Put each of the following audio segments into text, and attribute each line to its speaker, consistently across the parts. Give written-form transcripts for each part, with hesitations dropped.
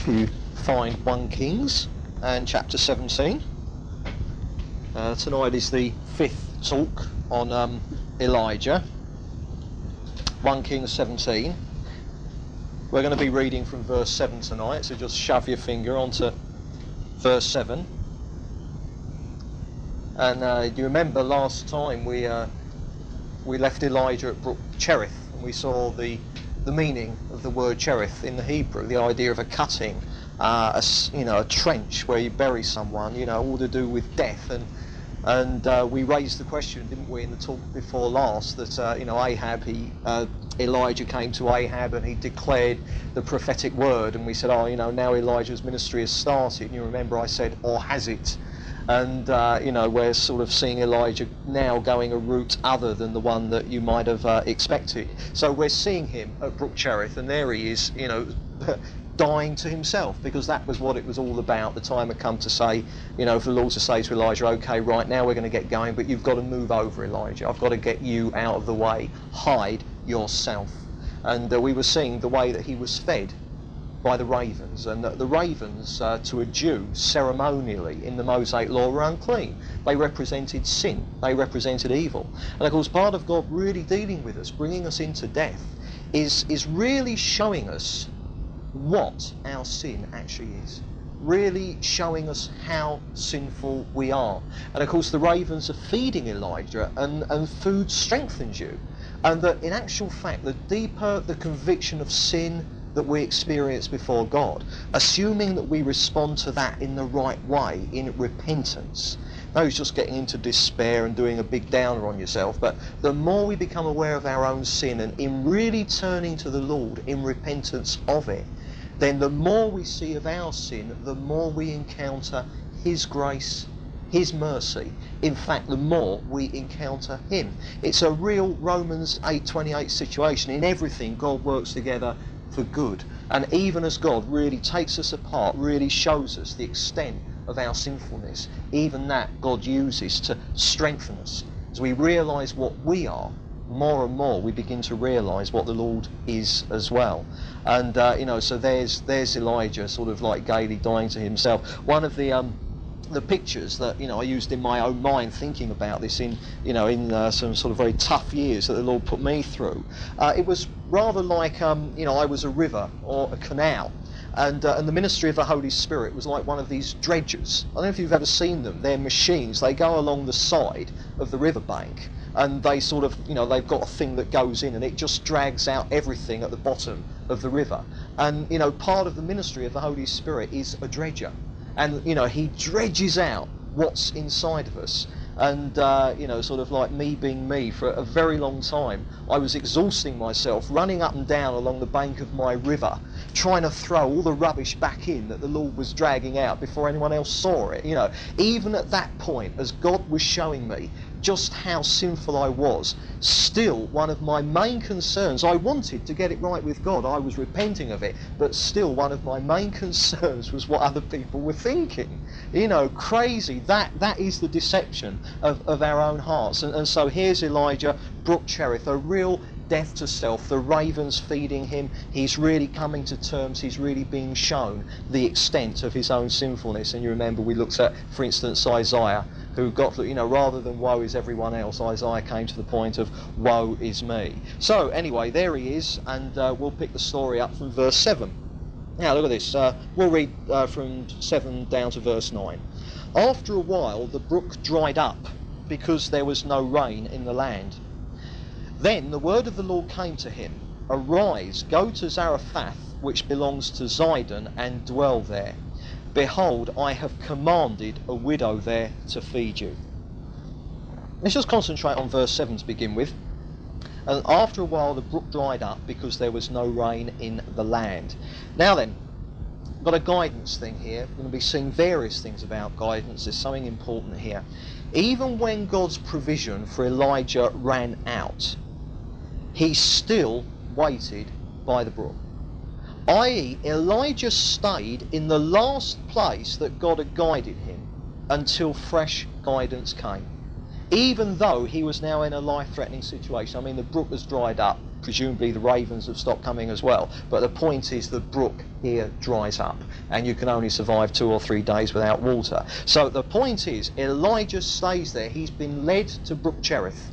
Speaker 1: if you find 1 Kings and chapter 17. Tonight is the 5th talk on Elijah. 1 Kings 17. We're going to be reading from verse 7 tonight, so just shove your finger onto verse 7. And you remember last time we left Elijah at Brook Cherith, and we saw the meaning of the word Cherith in the Hebrew, the idea of a cutting, a trench where you bury someone, all to do with death. And we raised the question, didn't we, in the talk before last, that Ahab, Elijah came to Ahab and he declared the prophetic word, and we said, now Elijah's ministry has started. And you remember I said, or has it? And we're sort of seeing Elijah now going a route other than the one that you might have expected. So we're seeing him at Brook Cherith, and there he is, dying to himself, because that was what it was all about. The time had come to say, for the Lord to say to Elijah, okay, right, now we're going to get going, but you've got to move over, Elijah. I've got to get you out of the way. Hide yourself. And we were seeing the way that he was fed by the ravens, and the ravens to a Jew ceremonially in the Mosaic law were unclean. They represented sin, they represented evil. And of course part of God really dealing with us, bringing us into death, is really showing us what our sin actually is, really showing us how sinful we are. And of course the ravens are feeding Elijah, and food strengthens you, and that in actual fact the deeper the conviction of sin that we experience before God, assuming that we respond to that in the right way, in repentance. No, it's just getting into despair and doing a big downer on yourself, but the more we become aware of our own sin and in really turning to the Lord in repentance of it, then the more we see of our sin, the more we encounter His grace, His mercy. In fact, the more we encounter Him. It's a real Romans 8:28 situation. In everything, God works together for good. And even as God really takes us apart, really shows us the extent of our sinfulness, even that God uses to strengthen us. As we realise what we are, more and more we begin to realise what the Lord is as well. And so there's Elijah sort of like gaily dying to himself. One of the pictures that I used in my own mind thinking about this in some sort of very tough years that the Lord put me through, it was rather like I was a river or a canal, and the ministry of the Holy Spirit was like one of these dredgers. I don't know if you've ever seen them. They're machines. They go along the side of the riverbank, and they sort of they've got a thing that goes in and it just drags out everything at the bottom of the river. And part of the ministry of the Holy Spirit is a dredger. And he dredges out what's inside of us. And sort of like me being me, for a very long time I was exhausting myself running up and down along the bank of my river, trying to throw all the rubbish back in that the Lord was dragging out before anyone else saw it. Even at that point, as God was showing me just how sinful I was, still one of my main concerns, I wanted to get it right with God, I was repenting of it, but still one of my main concerns was what other people were thinking. Crazy. That is the deception of our own hearts. And so here's Elijah, Brook Cherith, a real death to self, the ravens feeding him. He's really coming to terms, he's really being shown the extent of his own sinfulness. And you remember we looked at, for instance, Isaiah, who got, rather than woe is everyone else, Isaiah came to the point of woe is me. So anyway, there he is, and we'll pick the story up from verse 7. Now look at this, we'll read from 7 down to verse 9. After a while the brook dried up, because there was no rain in the land. Then the word of the Lord came to him, Arise, go to Zarephath, which belongs to Zidon, and dwell there. Behold, I have commanded a widow there to feed you. Let's just concentrate on verse 7 to begin with. And after a while the brook dried up, because there was no rain in the land. Now then, I've got a guidance thing here. We're going to be seeing various things about guidance. There's something important here. Even when God's provision for Elijah ran out, he still waited by the brook. I.e., Elijah stayed in the last place that God had guided him until fresh guidance came. Even though he was now in a life-threatening situation. I mean, the brook has dried up, presumably the ravens have stopped coming as well. But the point is the brook here dries up, and you can only survive 2 or 3 days without water. So the point is Elijah stays there. He's been led to Brook Cherith.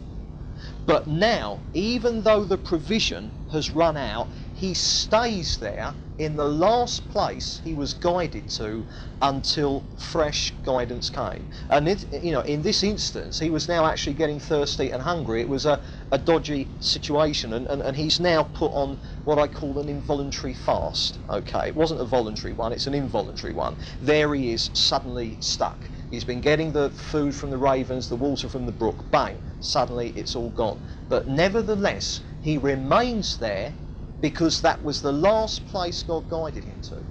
Speaker 1: But now, even though the provision has run out, he stays there in the last place he was guided to until fresh guidance came. And in this instance, he was now actually getting thirsty and hungry. It was a dodgy situation, and he's now put on what I call an involuntary fast. Okay, it wasn't a voluntary one, it's an involuntary one. There he is, suddenly stuck. He's been getting the food from the ravens, the water from the brook, bang, suddenly it's all gone. But nevertheless, he remains there because that was the last place God guided him to.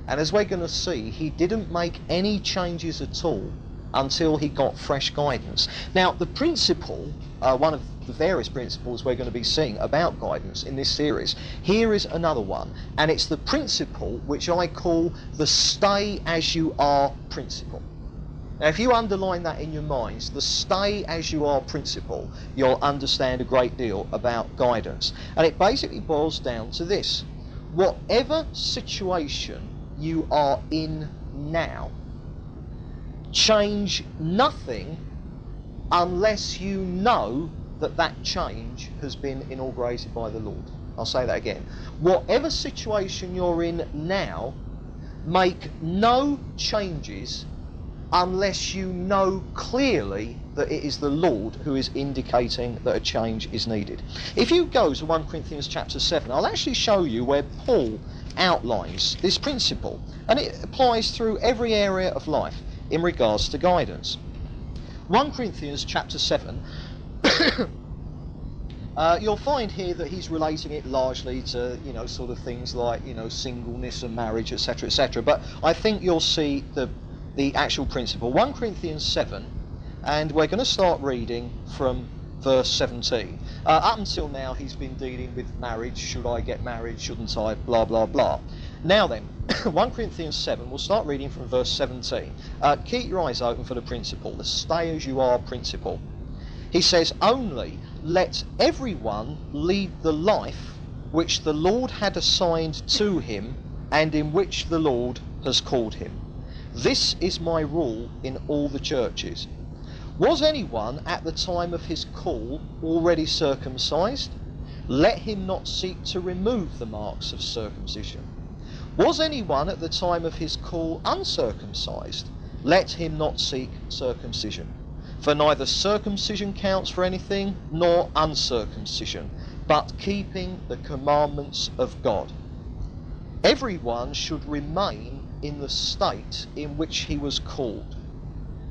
Speaker 1: And as we're going to see, he didn't make any changes at all until he got fresh guidance. Now, the principle, one of the various principles we're going to be seeing about guidance in this series, here is another one, and it's the principle which I call the stay as you are principle. Now, if you underline that in your minds, the stay as you are principle, you'll understand a great deal about guidance. And it basically boils down to this: whatever situation you are in now, change nothing unless you know that that change has been inaugurated by the Lord. I'll say that again. Whatever situation you're in now, make no changes unless you know clearly that it is the Lord who is indicating that a change is needed. If you go to 1 Corinthians chapter 7, I'll actually show you where Paul outlines this principle, and it applies through every area of life in regards to guidance. 1 Corinthians chapter 7, you'll find here that he's relating it largely to, sort of things like, singleness and marriage, etc., etc. But I think you'll see the actual principle. 1 Corinthians 7, and we're going to start reading from verse 17. Up until now he's been dealing with marriage. Should I get married? Shouldn't I? Blah, blah, blah. Now then, 1 Corinthians 7, we'll start reading from verse 17. Keep your eyes open for the principle, the stay as you are principle. He says, only let everyone lead the life which the Lord had assigned to him and in which the Lord has called him. This is my rule in all the churches. Was anyone at the time of his call already circumcised? Let him not seek to remove the marks of circumcision. Was anyone at the time of his call uncircumcised? Let him not seek circumcision. For neither circumcision counts for anything, nor uncircumcision, but keeping the commandments of God. Everyone should remain in the state in which he was called.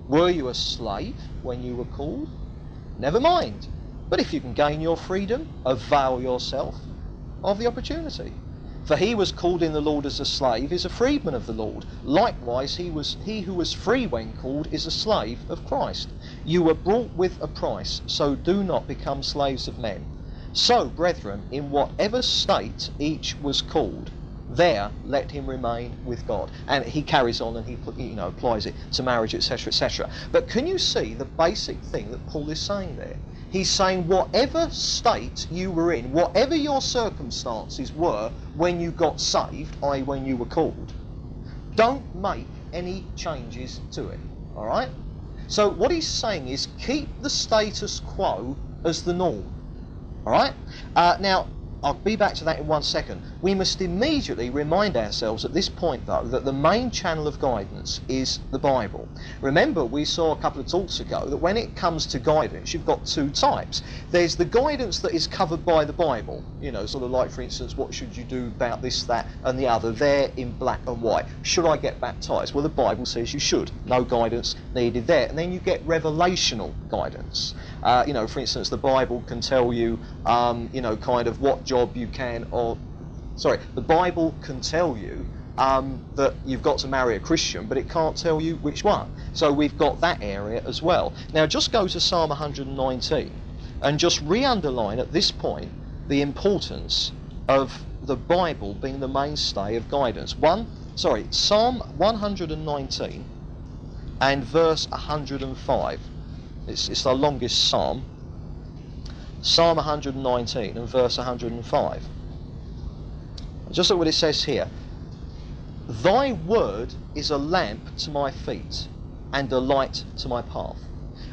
Speaker 1: Were you a slave when you were called? Never mind. But if you can gain your freedom, avail yourself of the opportunity. For he was called in the Lord as a slave is a freedman of the Lord. Likewise, he who was free when called is a slave of Christ. You were bought with a price, so do not become slaves of men. So, brethren, in whatever state each was called, there let him remain with God. And he carries on and he applies it to marriage, etc., etc. But can you see the basic thing that Paul is saying there? He's saying whatever state you were in, whatever your circumstances were when you got saved, i.e. when you were called, don't make any changes to it. All right? So what he's saying is keep the status quo as the norm. All right? Now, I'll be back to that in 1 second. We must immediately remind ourselves at this point, though, that the main channel of guidance is the Bible. Remember, we saw a couple of talks ago that when it comes to guidance, you've got two types. There's the guidance that is covered by the Bible, sort of like, for instance, what should you do about this, that, and the other, there in black and white. Should I get baptized? Well, the Bible says you should. No guidance needed there. And then you get revelational guidance. For instance, the Bible can tell you, kind of what job you can, the Bible can tell you that you've got to marry a Christian, but it can't tell you which one. So we've got that area as well. Now just go to Psalm 119 and just re-underline at this point the importance of the Bible being the mainstay of guidance. Psalm 119 and verse 105. It's the longest psalm. Psalm 119 and verse 105. Just look what it says here. Thy word is a lamp to my feet and a light to my path.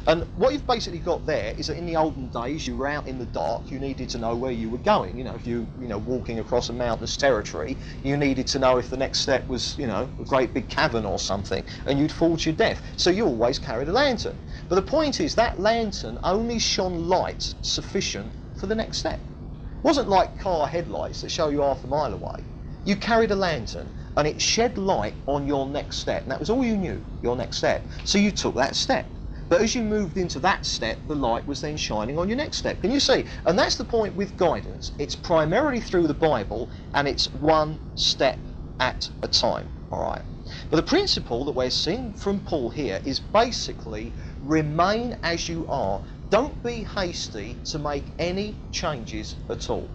Speaker 1: And what you've basically got there is that in the olden days, you were out in the dark, you needed to know where you were going. If you walking across a mountainous territory, you needed to know if the next step was, a great big cavern or something, and you'd fall to your death. So you always carried a lantern. But the point is, that lantern only shone light sufficient for the next step. It wasn't like car headlights that show you half a mile away. You carried a lantern, and it shed light on your next step. And that was all you knew, your next step. So you took that step. But as you moved into that step, the light was then shining on your next step. Can you see? And that's the point with guidance. It's primarily through the Bible, and it's one step at a time. All right. But the principle that we're seeing from Paul here is basically remain as you are. Don't be hasty to make any changes at all.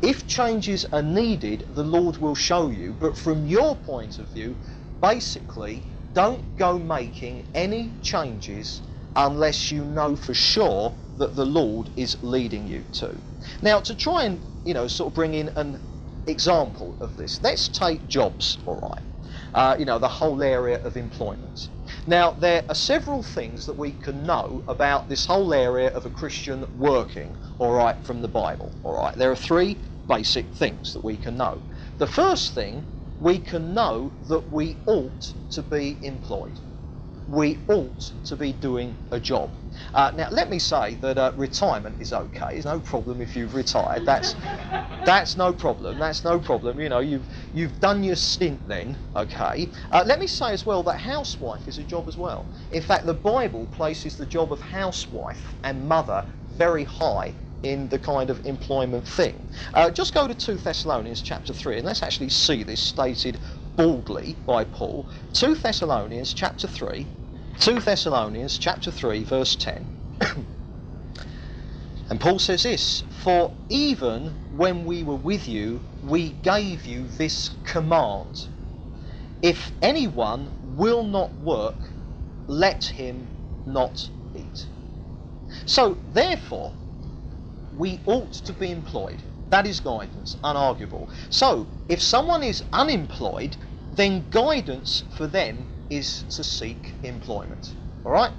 Speaker 1: If changes are needed, the Lord will show you. But from your point of view, basically, don't go making any changes unless you know for sure that the Lord is leading you to. Now, to try and, sort of bring in an example of this, let's take jobs, all right, the whole area of employment. Now, there are several things that we can know about this whole area of a Christian working, all right, from the Bible, all right. There are three basic things that we can know. The first thing, we can know that we ought to be employed. We ought to be doing a job. Now, let me say that retirement is okay. There's no problem if you've retired. That's no problem. That's no problem. You've done your stint then. Okay. Let me say as well that housewife is a job as well. In fact, the Bible places the job of housewife and mother very high in the kind of employment thing. Just go to 2 Thessalonians chapter 3, and let's actually see this stated boldly by Paul. 2 Thessalonians chapter 3, verse 10. And Paul says this, for even when we were with you, we gave you this command. If anyone will not work, let him not eat. So, therefore, we ought to be employed. That is guidance, unarguable. So, if someone is unemployed, then guidance for them is to seek employment. All right?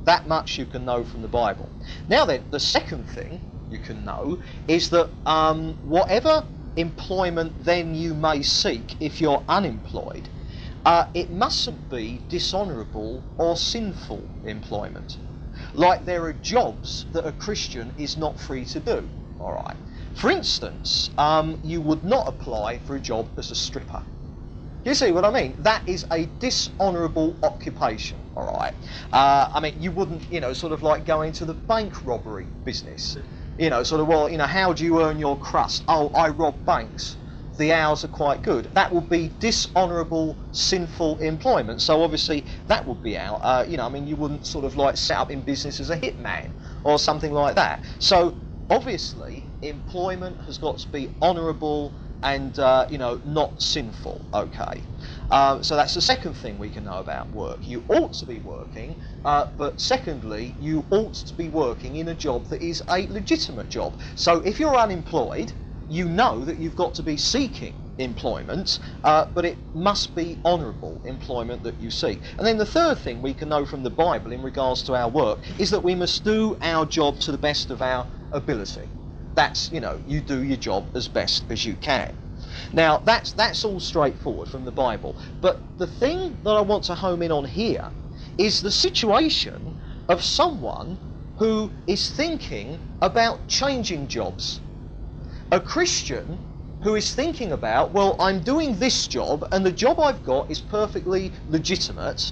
Speaker 1: That much you can know from the Bible. Now then, the second thing you can know is that whatever employment then you may seek if you're unemployed, it mustn't be dishonourable or sinful employment. Like there are jobs that a Christian is not free to do. All right. For instance, you would not apply for a job as a stripper. You see what I mean? That is a dishonourable occupation. All right. You wouldn't, sort of like go into the bank robbery business. How do you earn your crust? Oh, I rob banks. The hours are quite good. That would be dishonourable, sinful employment. So obviously that would be out. You wouldn't sort of like set up in business as a hitman or something like that. So obviously employment has got to be honourable and not sinful. Okay. So that's the second thing we can know about work. You ought to be working, but secondly, you ought to be working in a job that is a legitimate job. So if you're unemployed, you know that you've got to be seeking employment, but it must be honourable employment that you seek. And then the third thing we can know from the Bible in regards to our work is that we must do our job to the best of our ability. That's, you do your job as best as you can. Now, that's all straightforward from the Bible. But the thing that I want to home in on here is the situation of someone who is thinking about changing jobs. A Christian who is thinking about, well, I'm doing this job and the job I've got is perfectly legitimate.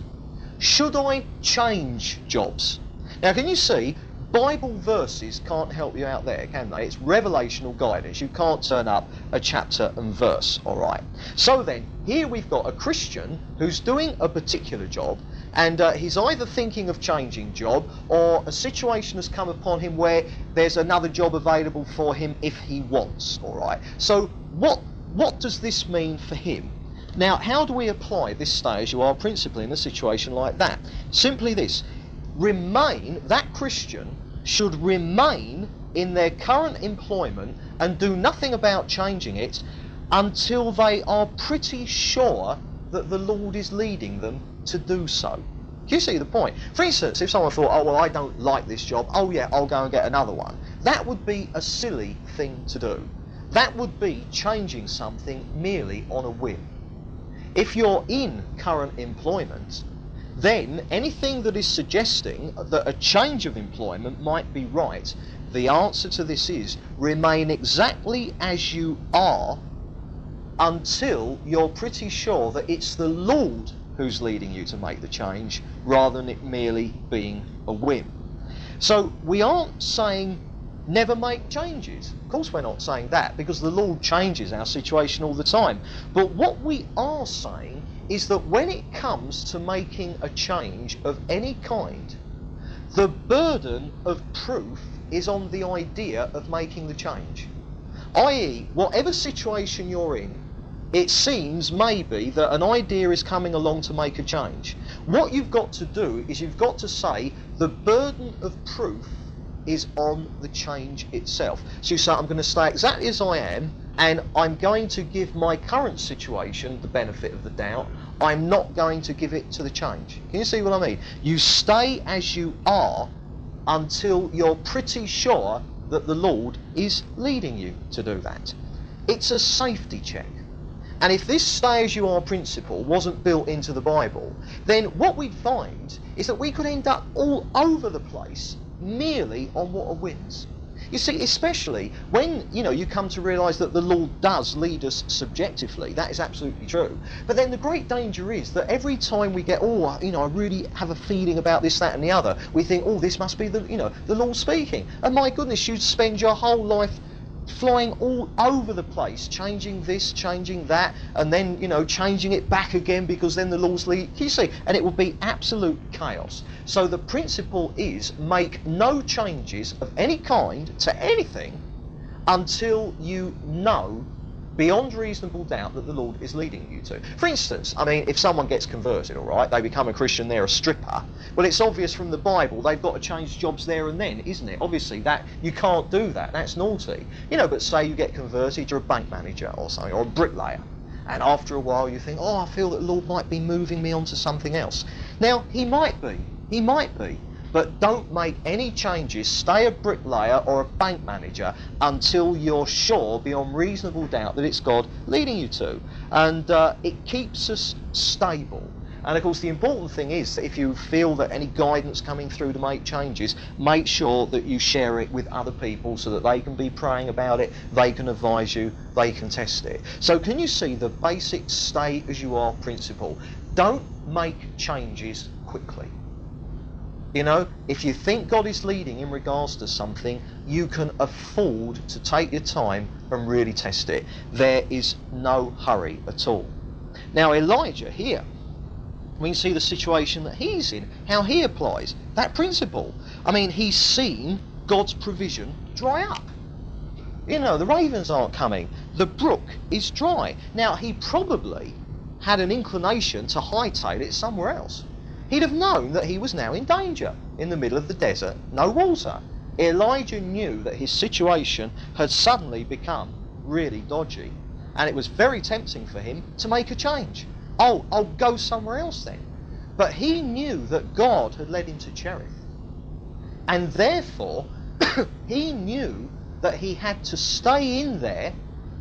Speaker 1: Should I change jobs? Now, can you see, Bible verses can't help you out there, can they? It's revelational guidance. You can't turn up a chapter and verse, all right? So then, here we've got a Christian who's doing a particular job, and he's either thinking of changing job, or a situation has come upon him where there's another job available for him if he wants, all right? So what does this mean for him? Now, how do we apply this stay as you are principle in a situation like that? Simply this: that Christian should remain in their current employment and do nothing about changing it until they are pretty sure that the Lord is leading them to do so. Do you see the point? For instance, if someone thought, oh well, I don't like this job, oh yeah, I'll go and get another one. That would be a silly thing to do. That would be changing something merely on a whim. If you're in current employment, then anything that is suggesting that a change of employment might be right, the answer to this is remain exactly as you are until you're pretty sure that it's the Lord who's leading you to make the change rather than it merely being a whim. So we aren't saying never make changes. Of course we're not saying that, because the Lord changes our situation all the time. But what we are saying is that when it comes to making a change of any kind, the burden of proof is on the idea of making the change. I.e., whatever situation you're in, it seems maybe that an idea is coming along to make a change. What you've got to do is you've got to say the burden of proof is on the change itself. So you say, I'm going to stay exactly as I am, and I'm going to give my current situation the benefit of the doubt. I'm not going to give it to the change. Can you see what I mean? You stay as you are until you're pretty sure that the Lord is leading you to do that. It's a safety check. And if this stay as you are principle wasn't built into the Bible, then what we'd find is that we could end up all over the place merely on what are whims. You see, especially when, you come to realise that the Lord does lead us subjectively. That is absolutely true. But then the great danger is that every time we get, I really have a feeling about this, that and the other, we think, this must be the Lord speaking. And my goodness, you spend your whole life flying all over the place, changing this, changing that, and then, changing it back again because then the Lord's lead. You see, and it will be absolute chaos. So the principle is make no changes of any kind to anything until you know beyond reasonable doubt that the Lord is leading you to. For instance, if someone gets converted, all right, they become a Christian, they're a stripper, well, it's obvious from the Bible they've got to change jobs there and then, isn't it? Obviously, that you can't do that. That's naughty. But say you get converted, you're a bank manager or something, or a bricklayer, and after a while you think, I feel that the Lord might be moving me on to something else. Now, he might be, but don't make any changes, stay a bricklayer or a bank manager until you're sure beyond reasonable doubt that it's God leading you to. And it keeps us stable. And of course the important thing is that if you feel that any guidance coming through to make changes, make sure that you share it with other people so that they can be praying about it, they can advise you, they can test it. So can you see the basic stay as you are principle? Don't make changes quickly. If you think God is leading in regards to something, you can afford to take your time and really test it. There is no hurry at all. Now Elijah here, we can see the situation that he's in, how he applies that principle. He's seen God's provision dry up. The ravens aren't coming. The brook is dry. Now, he probably had an inclination to hightail it somewhere else. He'd have known that he was now in danger, in the middle of the desert, no water. Elijah knew that his situation had suddenly become really dodgy, and it was very tempting for him to make a change. I'll go somewhere else then. But he knew that God had led him to Cherith, and therefore he knew that he had to stay in there,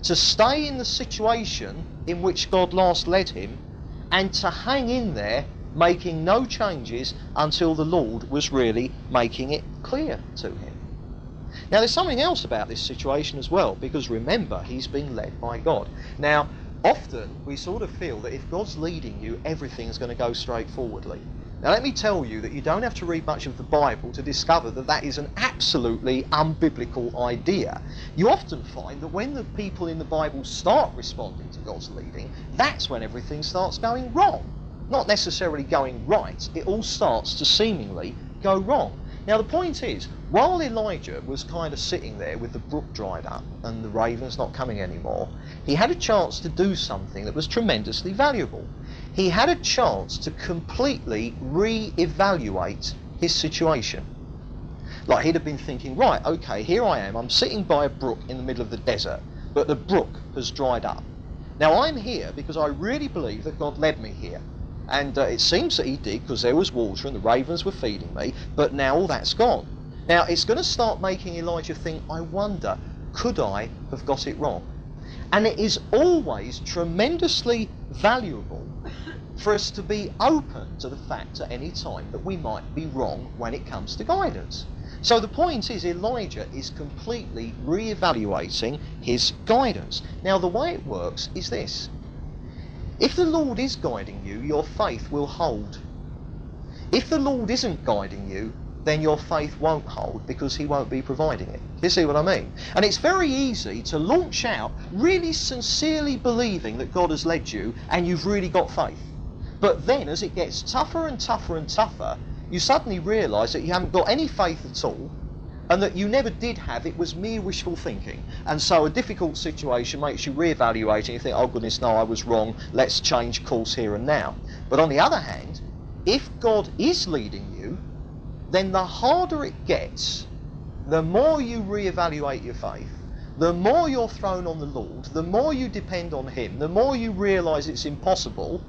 Speaker 1: to stay in the situation in which God last led him, and to hang in there, making no changes until the Lord was really making it clear to him. Now there's something else about this situation as well, because remember, he's being led by God. Now often we sort of feel that if God's leading you, everything's going to go straightforwardly. Now let me tell you that you don't have to read much of the Bible to discover that that is an absolutely unbiblical idea. You often find that when the people in the Bible start responding to God's leading, that's when everything starts going wrong. Not necessarily going right, it all starts to seemingly go wrong. Now the point is, while Elijah was kind of sitting there with the brook dried up and the ravens not coming anymore, he had a chance to do something that was tremendously valuable. He had a chance to completely re-evaluate his situation. Like he'd have been thinking, right, okay, here I am, I'm sitting by a brook in the middle of the desert, but the brook has dried up. Now I'm here because I really believe that God led me here. And it seems that he did, because there was water and the ravens were feeding me, but now all that's gone. Now it's going to start making Elijah think, I wonder, could I have got it wrong? And it is always tremendously valuable for us to be open to the fact at any time that we might be wrong when it comes to guidance. So the point is, Elijah is completely re-evaluating his guidance. Now the way it works is this. If the Lord is guiding you, your faith will hold. If the Lord isn't guiding you, then your faith won't hold, because he won't be providing it. You see what I mean? And it's very easy to launch out really sincerely believing that God has led you and you've really got faith. But then as it gets tougher and tougher and tougher, you suddenly realise that you haven't got any faith at all, and that you never did have, it was mere wishful thinking. And so a difficult situation makes you re-evaluate and you think, oh goodness, no, I was wrong, let's change course here and now. But on the other hand, if God is leading you, then the harder it gets, the more you re-evaluate your faith, the more you're thrown on the Lord, the more you depend on him, the more you realise it's impossible,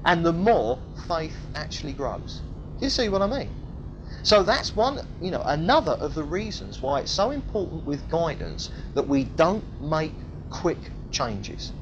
Speaker 1: and the more faith actually grows. Do you see what I mean? So that's one, another of the reasons why it's so important with guidance that we don't make quick changes.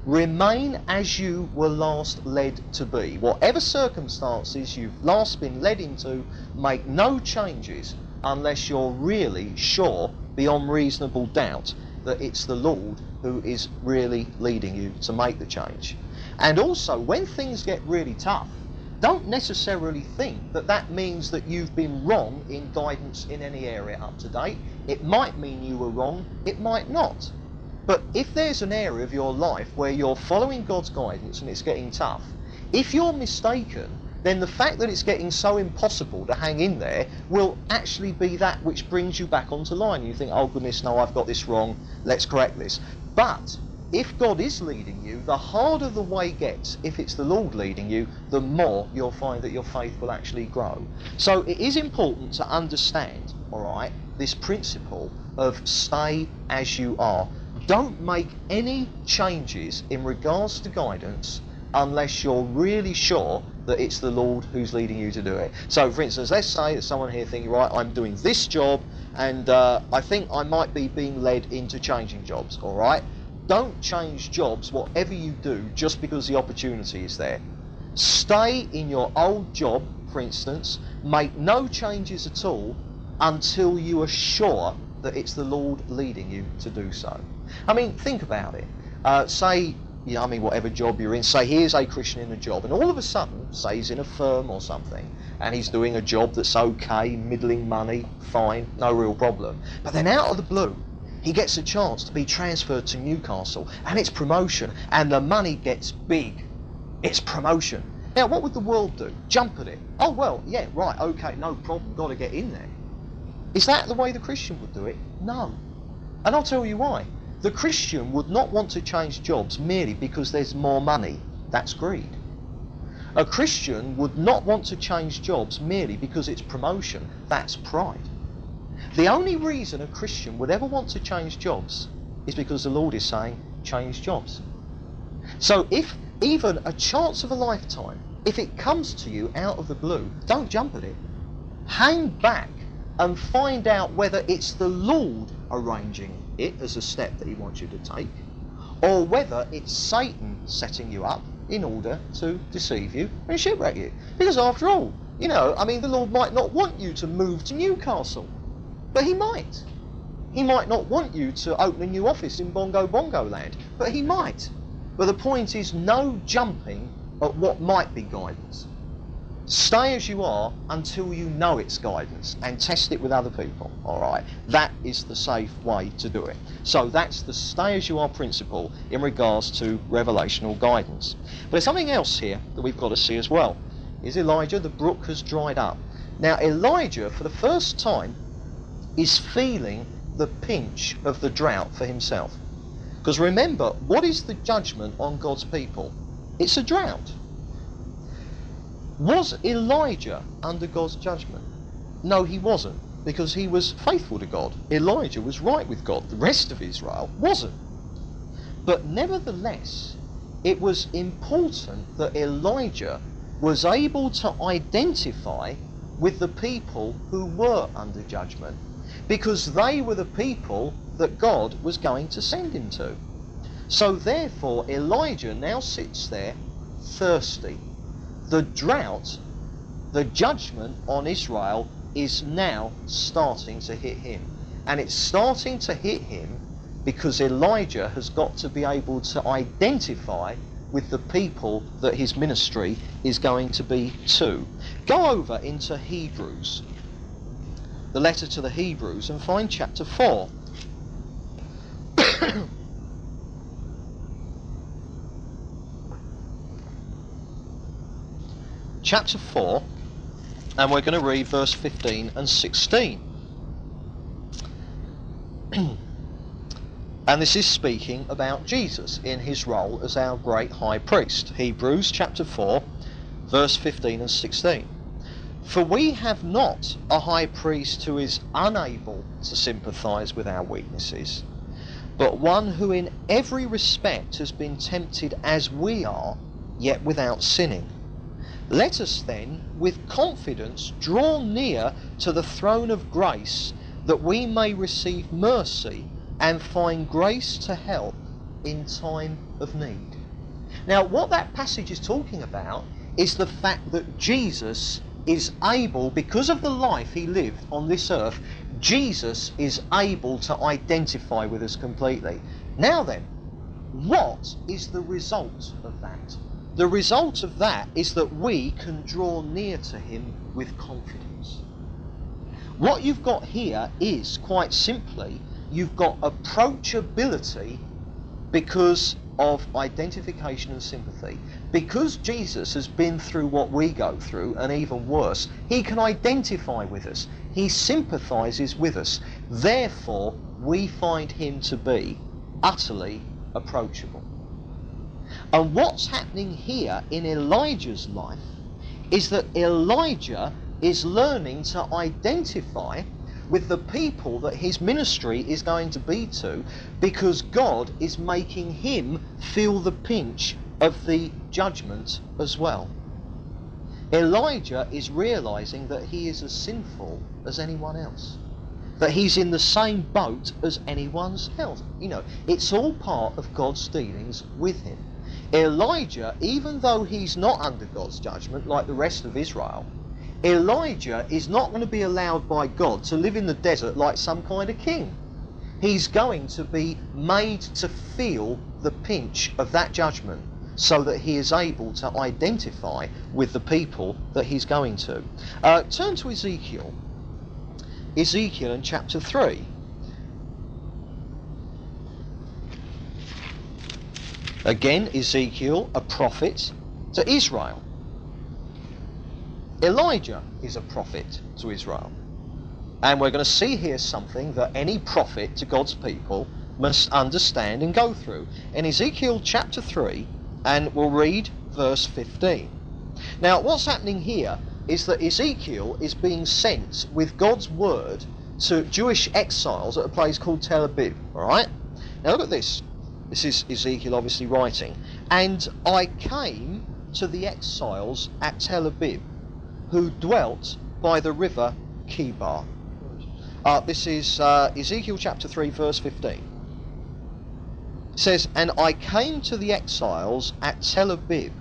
Speaker 1: Remain as you were last led to be. Whatever circumstances you've last been led into, make no changes unless you're really sure, beyond reasonable doubt, that it's the Lord who is really leading you to make the change. And also, when things get really tough, don't necessarily think that that means that you've been wrong in guidance in any area up to date. It might mean you were wrong, it might not. But if there's an area of your life where you're following God's guidance and it's getting tough, if you're mistaken, then the fact that it's getting so impossible to hang in there will actually be that which brings you back onto line. You think, oh goodness, no, I've got this wrong, let's correct this. But if God is leading you, the harder the way gets, if it's the Lord leading you, the more you'll find that your faith will actually grow. So it is important to understand, all right, this principle of stay as you are. Don't make any changes in regards to guidance unless you're really sure that it's the Lord who's leading you to do it. So for instance, let's say that someone here thinking, right, I'm doing this job and I think I might be being led into changing jobs, all right? Don't change jobs, whatever you do, just because the opportunity is there. Stay in your old job, for instance, make no changes at all until you are sure that it's the Lord leading you to do so. I mean, think about it. Say, whatever job you're in, say here's a Christian in a job, and all of a sudden, say he's in a firm or something, and he's doing a job that's okay, middling money, fine, no real problem. But then out of the blue, he gets a chance to be transferred to Newcastle, and it's promotion, and the money gets big. It's promotion. Now, what would the world do? Jump at it. Oh, well, yeah, right, okay, no problem, got to get in there. Is that the way the Christian would do it? No. And I'll tell you why. The Christian would not want to change jobs merely because there's more money. That's greed. A Christian would not want to change jobs merely because it's promotion. That's pride. The only reason a Christian would ever want to change jobs is because the Lord is saying, change jobs. So if even a chance of a lifetime, if it comes to you out of the blue, don't jump at it. Hang back and find out whether it's the Lord arranging it as a step that he wants you to take, or whether it's Satan setting you up in order to deceive you and shipwreck you. Because after all, the Lord might not want you to move to Newcastle, but he might. He might not want you to open a new office in Bongo land, but he might. But the point is, no jumping at what might be guidance. Stay as you are until you know it's guidance, and test it with other people, all right? That is the safe way to do it. So that's the stay as you are principle in regards to revelational guidance. But there's something else here that we've got to see as well. Is Elijah, the brook has dried up. Now Elijah, for the first time, is feeling the pinch of the drought for himself. Because remember, what is the judgment on God's people? It's a drought. Was Elijah under God's judgment? No, he wasn't. because he was faithful to God. Elijah was right with God. The rest of Israel wasn't. But nevertheless, it was important that Elijah was able to identify with the people who were under judgment, because they were the people that God was going to send him to. So therefore Elijah now sits there thirsty. The drought, the judgment on Israel is now starting to hit him. And it's starting to hit him because Elijah has got to be able to identify with the people that his ministry is going to be to. Go over into Hebrews, the letter to the Hebrews, and find chapter 4. Chapter 4, and we're going to read verse 15 and 16. And this is speaking about Jesus in his role as our great high priest. Hebrews chapter 4, verse 15 and 16. For we have not a high priest who is unable to sympathize with our weaknesses, but one who in every respect has been tempted as we are, yet without sinning. Let us then, with confidence, draw near to the throne of grace, that we may receive mercy and find grace to help in time of need. Now, what that passage is talking about is the fact that Jesus is able, because of the life he lived on this earth, Jesus is able to identify with us completely. Now then, what is the result of that? The result of that is that we can draw near to him with confidence. What you've got here is, quite simply, you've got approachability because of identification and sympathy. Because Jesus has been through what we go through, and even worse, he can identify with us. He sympathizes with us. Therefore, we find him to be utterly approachable. And what's happening here in Elijah's life is that Elijah is learning to identify with the people that his ministry is going to be to, because God is making him feel the pinch of the judgment as well. Elijah is realizing that he is as sinful as anyone else, that he's in the same boat as anyone else. You know, it's all part of God's dealings with him. Elijah, even though he's not under God's judgment like the rest of Israel, Elijah is not going to be allowed by God to live in the desert like some kind of king. He's going to be made to feel the pinch of that judgment so that he is able to identify with the people that he's going to. Turn to Ezekiel. Ezekiel in chapter 3. Again, Ezekiel, a prophet to Israel. Elijah is a prophet to Israel. And we're going to see here something that any prophet to God's people must understand and go through. In Ezekiel chapter 3, and we'll read verse 15. Now, what's happening here is that Ezekiel is being sent with God's word to Jewish exiles at a place called Tel Aviv. Alright? Now look at this. This is Ezekiel obviously writing. And I came to the exiles at Tel Aviv, who dwelt by the river Kibar. This is Ezekiel chapter 3 verse 15. It says, and I came to the exiles at Tel Aviv,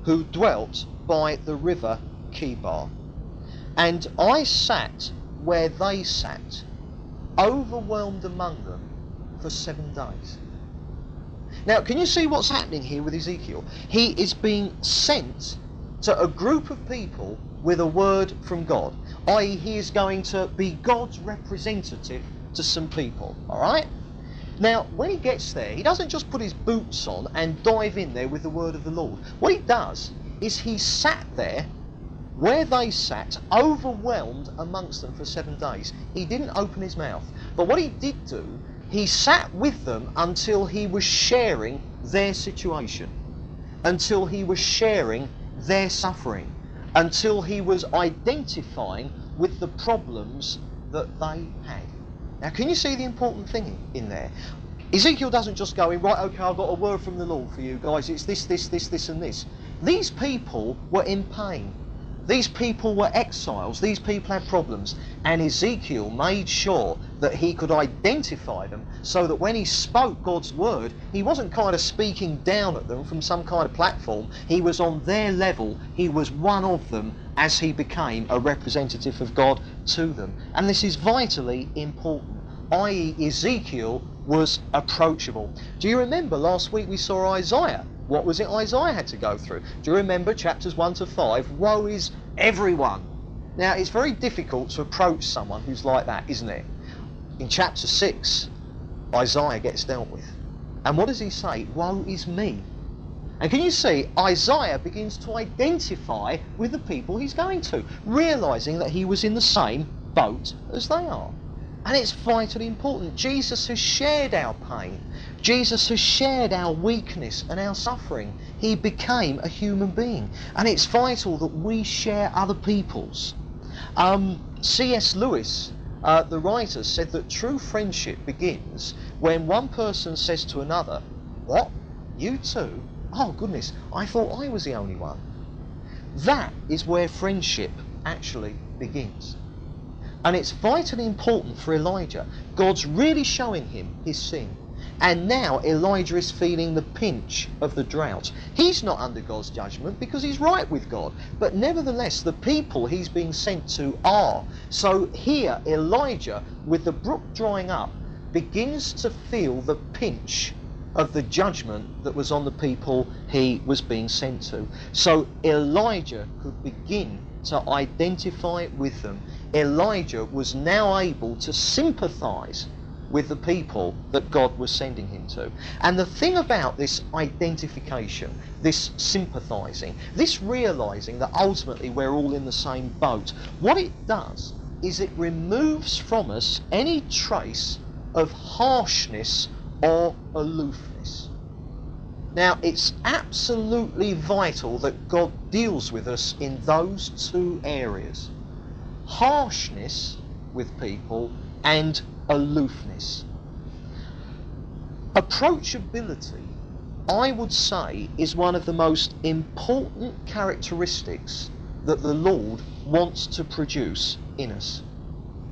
Speaker 1: who dwelt by the river Kibar, and I sat where they sat, overwhelmed among them for 7 days. Now, can you see what's happening here with Ezekiel? He is being sent to a group of people with a word from God, i.e. he is going to be God's representative to some people, alright? Now, when he gets there, he doesn't just put his boots on and dive in there with the word of the Lord. What he does is he sat there where they sat, overwhelmed amongst them for 7 days. He didn't open his mouth. But what he did do, he sat with them until he was sharing their situation, until he was sharing their suffering, until he was identifying with the problems that they had. Now, can you see the important thing in there? Ezekiel doesn't just go in, right, okay, I've got a word from the Lord for you guys, it's this, and this. These people were in pain. These people were exiles. These people had problems. And Ezekiel made sure that he could identify them so that when he spoke God's word, he wasn't kind of speaking down at them from some kind of platform. He was on their level. He was one of them as he became a representative of God to them. And this is vitally important, i.e. Ezekiel was approachable. Do you remember last week we saw Isaiah? What was it Isaiah had to go through? Do you remember chapters 1 to 5? Woe is everyone. Now, it's very difficult to approach someone who's like that, isn't it? In chapter 6, Isaiah gets dealt with. And what does he say? Woe is me. And can you see, Isaiah begins to identify with the people he's going to, realising that he was in the same boat as they are. And it's vitally important. Jesus has shared our pain. Jesus has shared our weakness and our suffering. He became a human being. And it's vital that we share other people's. C.S. Lewis, the writer, said that true friendship begins when one person says to another, "What? You too? Oh goodness, I thought I was the only one." That is where friendship actually begins. And it's vitally important for Elijah. God's really showing him his sin. And now Elijah is feeling the pinch of the drought. He's not under God's judgment because he's right with God. But nevertheless, the people he's being sent to are. So here Elijah, with the brook drying up, begins to feel the pinch of the judgment that was on the people he was being sent to. So Elijah could begin to identify with them. Elijah was now able to sympathize with the people that God was sending him to. And the thing about this identification, this sympathizing, this realizing that ultimately we're all in the same boat, what it does is it removes from us any trace of harshness or aloofness. Now, it's absolutely vital that God deals with us in those two areas. Harshness with people and aloofness. Approachability, I would say, is one of the most important characteristics that the Lord wants to produce in us.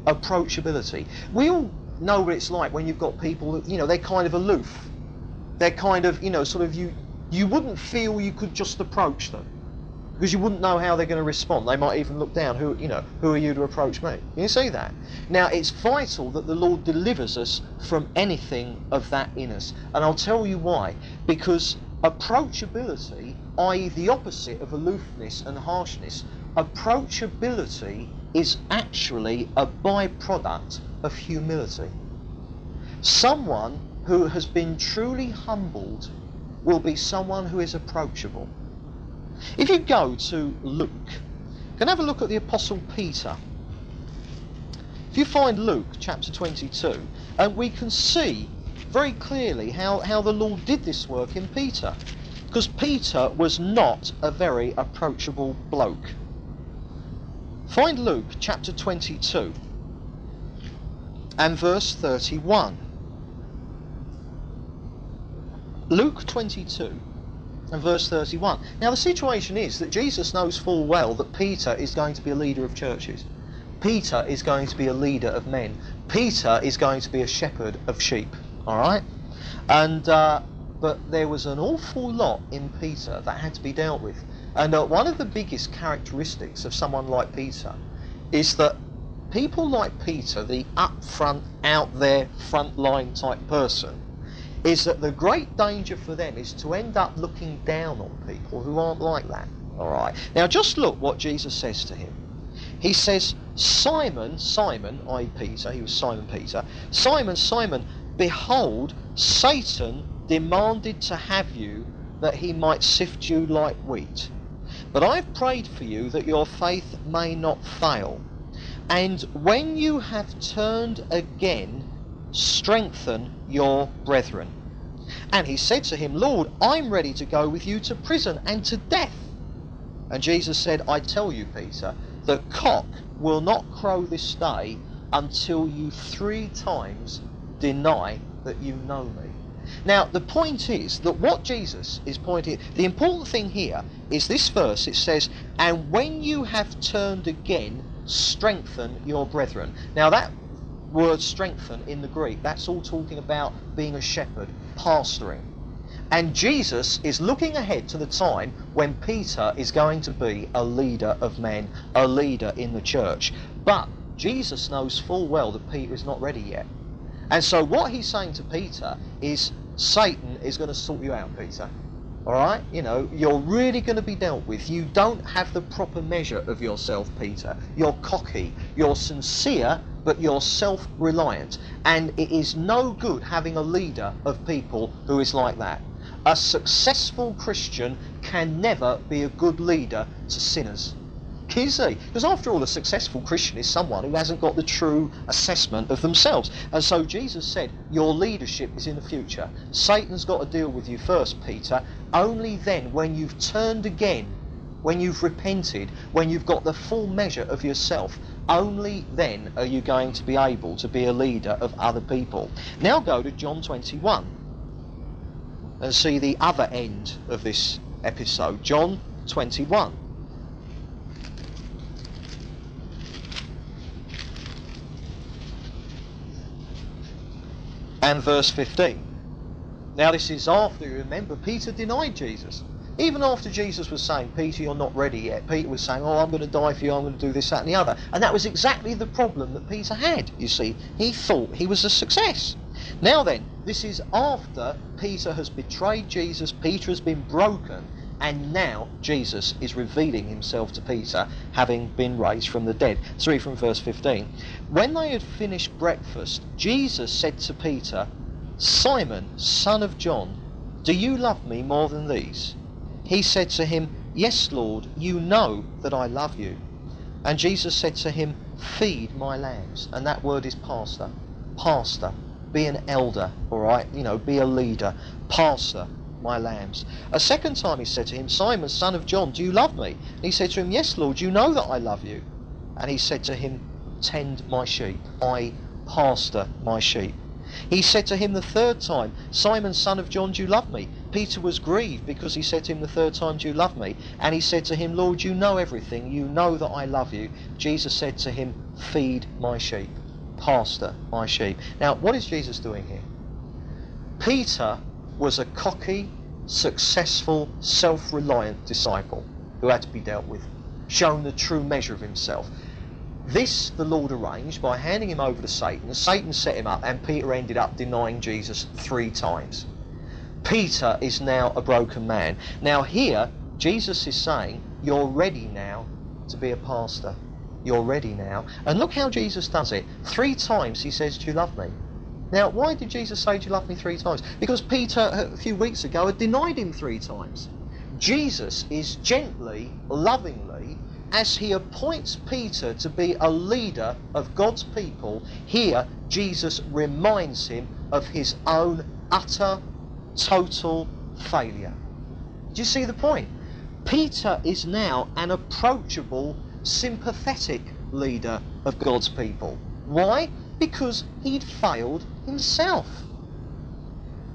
Speaker 1: Approachability. We all know what it's like when you've got people that, they're kind of aloof. They're kind of, sort of you wouldn't feel you could just approach them because you wouldn't know how they're going to respond. They might even look down. Who are you to approach me? Can you see that? Now, it's vital that the Lord delivers us from anything of that in us. And I'll tell you why. Because approachability, i.e. the opposite of aloofness and harshness, approachability is actually a byproduct of humility. Someone who has been truly humbled will be someone who is approachable. If you go to Luke, you can have a look at the Apostle Peter. If you find Luke chapter 22, and we can see very clearly how the Lord did this work in Peter, because Peter was not a very approachable bloke. Find Luke chapter 22 and verse 31. Luke 22 and verse 31. Now the situation is that Jesus knows full well that Peter is going to be a leader of churches. Peter is going to be a leader of men. Peter is going to be a shepherd of sheep. Alright? And but there was an awful lot in Peter that had to be dealt with. And one of the biggest characteristics of someone like Peter is that people like Peter, the up-front, out-there, front-line type person, is that the great danger for them is to end up looking down on people who aren't like that. Alright. Now just look what Jesus says to him. He says, Simon, Simon, i.e. Peter, he was Simon Peter, Simon, Simon, behold, Satan demanded to have you that he might sift you like wheat. But I've prayed for you that your faith may not fail. And when you have turned again, strengthen your brethren. And he said to him, Lord, I'm ready to go with you to prison and to death. And Jesus said, I tell you, Peter, the cock will not crow this day until you 3 times deny that you know me. Now, the point is that what Jesus is pointing, the important thing here is this verse. It says, and when you have turned again, strengthen your brethren. Now, that word strengthen in the Greek, that's all talking about being a shepherd, pastoring. And Jesus is looking ahead to the time when Peter is going to be a leader of men, a leader in the church. But Jesus knows full well that Peter is not ready yet. And so what he's saying to Peter is, Satan is going to sort you out, Peter. All right? You know, you're really going to be dealt with. You don't have the proper measure of yourself, Peter. You're cocky. You're sincere, but you're self-reliant. And it is no good having a leader of people who is like that. A successful Christian can never be a good leader to sinners. Can you see? Because after all, a successful Christian is someone who hasn't got the true assessment of themselves. And so Jesus said, your leadership is in the future. Satan's got to deal with you first, Peter. Only then, when you've turned again, when you've repented, when you've got the full measure of yourself, only then are you going to be able to be a leader of other people. Now go to John 21 and see the other end of this episode. John 21. And verse 15. Now this is after, you remember, Peter denied Jesus. Even after Jesus was saying, Peter, you're not ready yet. Peter was saying, oh, I'm going to die for you, I'm going to do this, that and the other. And that was exactly the problem that Peter had, you see. He thought he was a success. Now then, this is after Peter has betrayed Jesus, Peter has been broken, and now Jesus is revealing himself to Peter, having been raised from the dead. Let's read from verse 15. When they had finished breakfast, Jesus said to Peter, Simon, son of John, do you love me more than these? He said to him, yes, Lord, you know that I love you. And Jesus said to him, feed my lambs. And that word is pastor. Pastor. Be an elder, all right? You know, be a leader. Pastor my lambs. A second time he said to him, Simon, son of John, do you love me? And he said to him, yes, Lord, you know that I love you. And he said to him, tend my sheep. I pastor my sheep. He said to him the third time, Simon, son of John, do you love me? Peter was grieved because he said to him the third time, do you love me? And he said to him, Lord, you know everything. You know that I love you. Jesus said to him, feed my sheep. Pastor my sheep. Now, what is Jesus doing here? Peter was a cocky, successful, self-reliant disciple who had to be dealt with, shown the true measure of himself. This the Lord arranged by handing him over to Satan. Satan set him up, and Peter ended up denying Jesus 3 times. Peter is now a broken man. Now here, Jesus is saying, you're ready now to be a pastor. You're ready now. And look how Jesus does it. 3 times he says, do you love me? Now, why did Jesus say, do you love me 3 times? Because Peter, a few weeks ago, had denied him 3 times. Jesus is gently, lovingly, as he appoints Peter to be a leader of God's people, here Jesus reminds him of his own utter, total failure. Do you see the point? Peter is now an approachable, sympathetic leader of God's people. Why? Because he'd failed himself.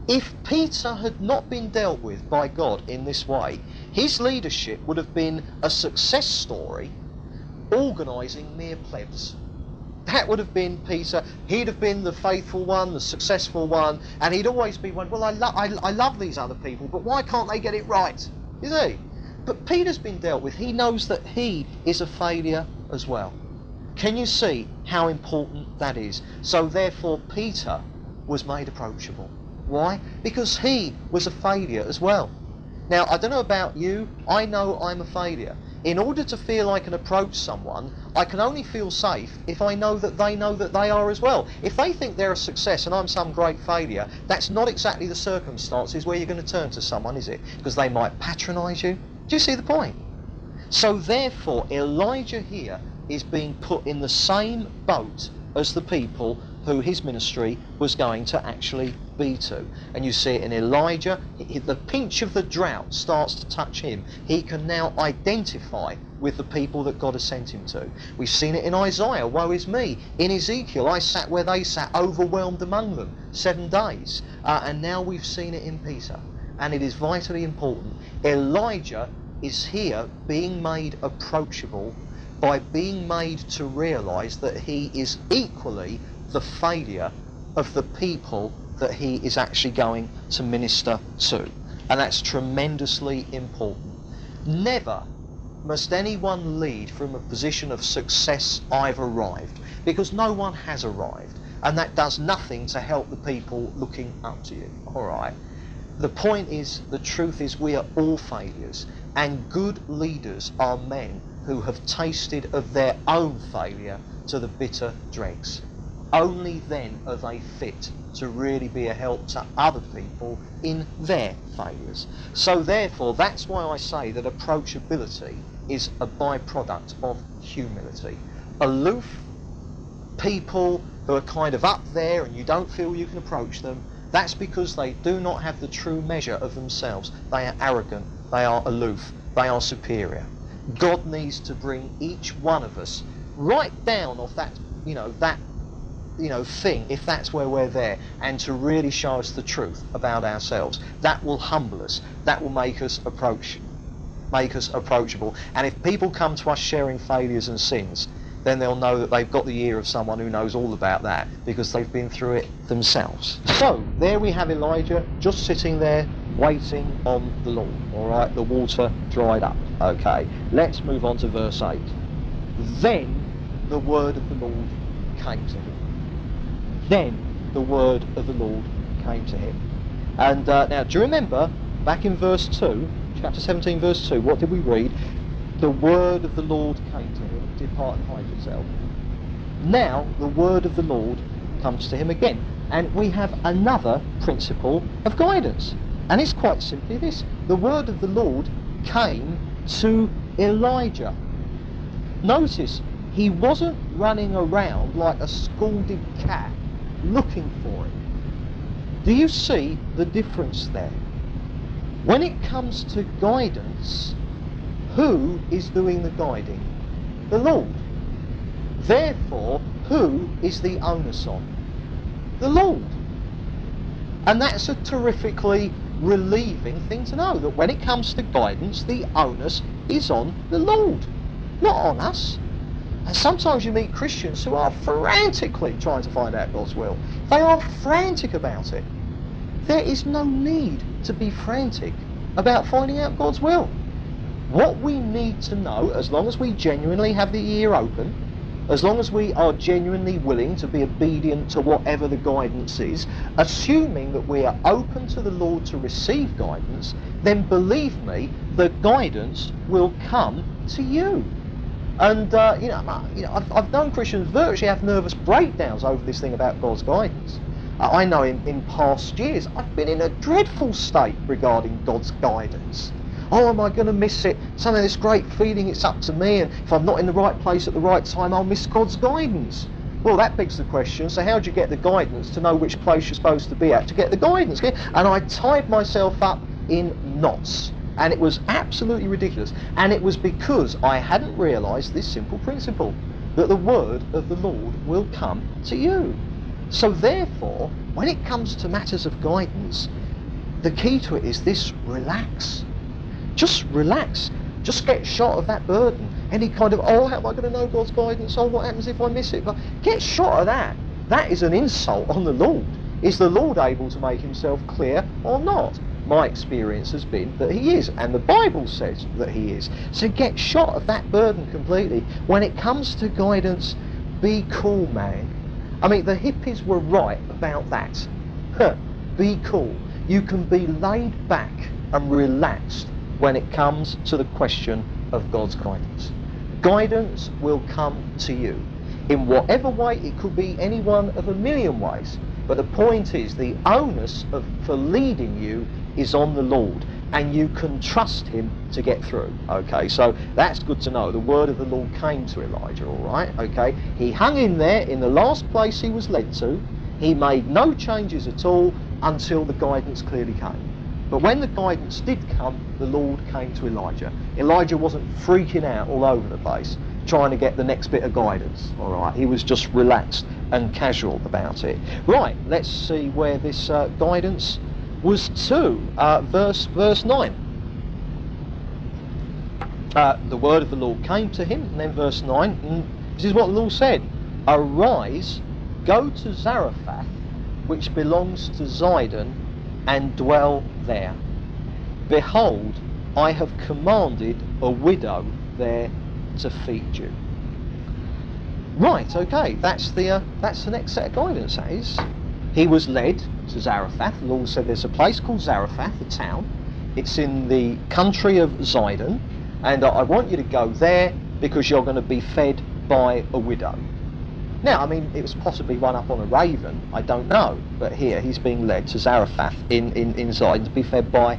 Speaker 1: If Peter had not been dealt with by God in this way, his leadership would have been a success story organising mere plebs. That would have been Peter. He'd have been the faithful one, the successful one, and he'd always be one, well, I love these other people, but why can't they get it right? You see? But Peter's been dealt with. He knows that he is a failure as well. Can you see how important that is? So therefore Peter was made approachable. Why? Because he was a failure as well. Now, I don't know about you, I know I'm a failure. In order to feel I can approach someone, I can only feel safe if I know that they are as well. If they think they're a success and I'm some great failure, that's not exactly the circumstances where you're going to turn to someone, is it? Because they might patronise you. Do you see the point? So therefore, Elijah here is being put in the same boat as the people who his ministry was going to actually be to. And you see it in Elijah. The pinch of the drought starts to touch him. He can now identify with the people that God has sent him to. We've seen it in Isaiah, woe is me. In Ezekiel, I sat where they sat, overwhelmed among them, 7 days. And now we've seen it in Peter. And it is vitally important. Elijah is here being made approachable by being made to realise that he is equally the failure of the people that he is actually going to minister to. And that's tremendously important. Never must anyone lead from a position of success, I've arrived, because no one has arrived, and that does nothing to help the people looking up to you. All right. The point is, the truth is, we are all failures, and good leaders are men who have tasted of their own failure to the bitter dregs. Only then are they fit to really be a help to other people in their failures. So therefore, that's why I say that approachability is a byproduct of humility. Aloof people who are kind of up there and you don't feel you can approach them, that's because they do not have the true measure of themselves. They are arrogant, they are aloof, they are superior. God needs to bring each one of us right down off that, thing, if that's where we're there, and to really show us the truth about ourselves. That will humble us. That will make us approachable. And if people come to us sharing failures and sins, then they'll know that they've got the ear of someone who knows all about that, because they've been through it themselves. So there we have Elijah just sitting there waiting on the Lord. All right, the water dried up. Okay, let's move on to verse 8. Then the word of the Lord came to him. Then the word of the Lord came to him. And now, do you remember back in verse 2, chapter 17, verse 2, what did we read? The word of the Lord came to him, depart and hide yourself. Now the word of the Lord comes to him again, and we have another principle of guidance, and it's quite simply this: the word of the Lord came to Elijah. Notice, he wasn't running around like a scalded cat looking for it. Do you see the difference there? When it comes to guidance, who is doing the guiding? The Lord. Therefore, who is the onus on? The Lord. And that's a terrifically relieving thing to know, that when it comes to guidance, the onus is on the Lord, not on us. And sometimes you meet Christians who are frantically trying to find out God's will. They are frantic about it. There is no need to be frantic about finding out God's will. What we need to know, as long as we genuinely have the ear open, as long as we are genuinely willing to be obedient to whatever the guidance is, assuming that we are open to the Lord to receive guidance, then believe me, the guidance will come to you. And I've known Christians virtually have nervous breakdowns over this thing about God's guidance. I know in past years I've been in a dreadful state regarding God's guidance. Oh, am I going to miss it? Some of this great feeling it's up to me, and if I'm not in the right place at the right time, I'll miss God's guidance. Well, that begs the question, so how do you get the guidance to know which place you're supposed to be at to get the guidance? And I tied myself up in knots, and it was absolutely ridiculous. And it was because I hadn't realised this simple principle, that the word of the Lord will come to you. So therefore, when it comes to matters of guidance, the key to it is this: relax. Just relax. Just get shot of that burden. Any kind of, oh, how am I going to know God's guidance? Oh, what happens if I miss it? But get shot of that. That is an insult on the Lord. Is the Lord able to make himself clear or not? My experience has been that he is, and the Bible says that he is. So get shot of that burden completely. When it comes to guidance, be cool, man. I mean, the hippies were right about that. Be cool. You can be laid back and relaxed when it comes to the question of God's guidance. Guidance will come to you in whatever way. It could be any one of a million ways, but the point is the onus for leading you is on the Lord, and you can trust him to get through. Okay, so that's good to know. The word of the Lord came to Elijah, all right? Okay, he hung in there in the last place he was led to. He made no changes at all, until the guidance clearly came. But when the guidance did come, the Lord came to Elijah. Elijah wasn't freaking out all over the place trying to get the next bit of guidance. All right, he was just relaxed and casual about it. Right, let's see where this guidance was to. Verse 9. The word of the Lord came to him, and then verse 9, and this is what the Lord said: Arise, go to Zarephath, which belongs to Zidon, and dwell there. Behold, I have commanded a widow there to feed you. Right, okay, that's the next set of guidance, that is. He was led to Zarephath. The Lord said there's a place called Zarephath, a town. It's in the country of Zidon, and I want you to go there because you're going to be fed by a widow. Now, I mean, it was possibly run up on a raven, I don't know, but here he's being led to Zarephath in Zidon to be fed by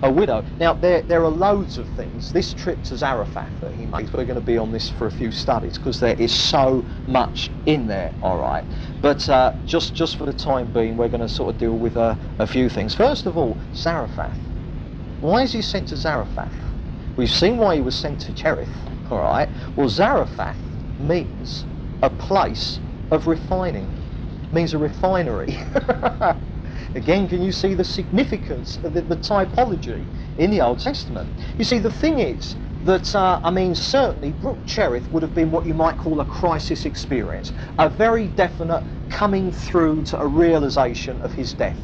Speaker 1: a widow. Now, there are loads of things. This trip to Zarephath that he makes, we're going to be on this for a few studies because there is so much in there, all right. But just for the time being, we're going to sort of deal with a few things. First of all, Zarephath. Why is he sent to Zarephath? We've seen why he was sent to Cherith, all right. Well, Zarephath means a place of refining. It means a refinery. Again, can you see the significance of the typology in the Old Testament? You see, the thing is that, I mean, certainly Brook Cherith would have been what you might call a crisis experience, a very definite coming through to a realization of his death,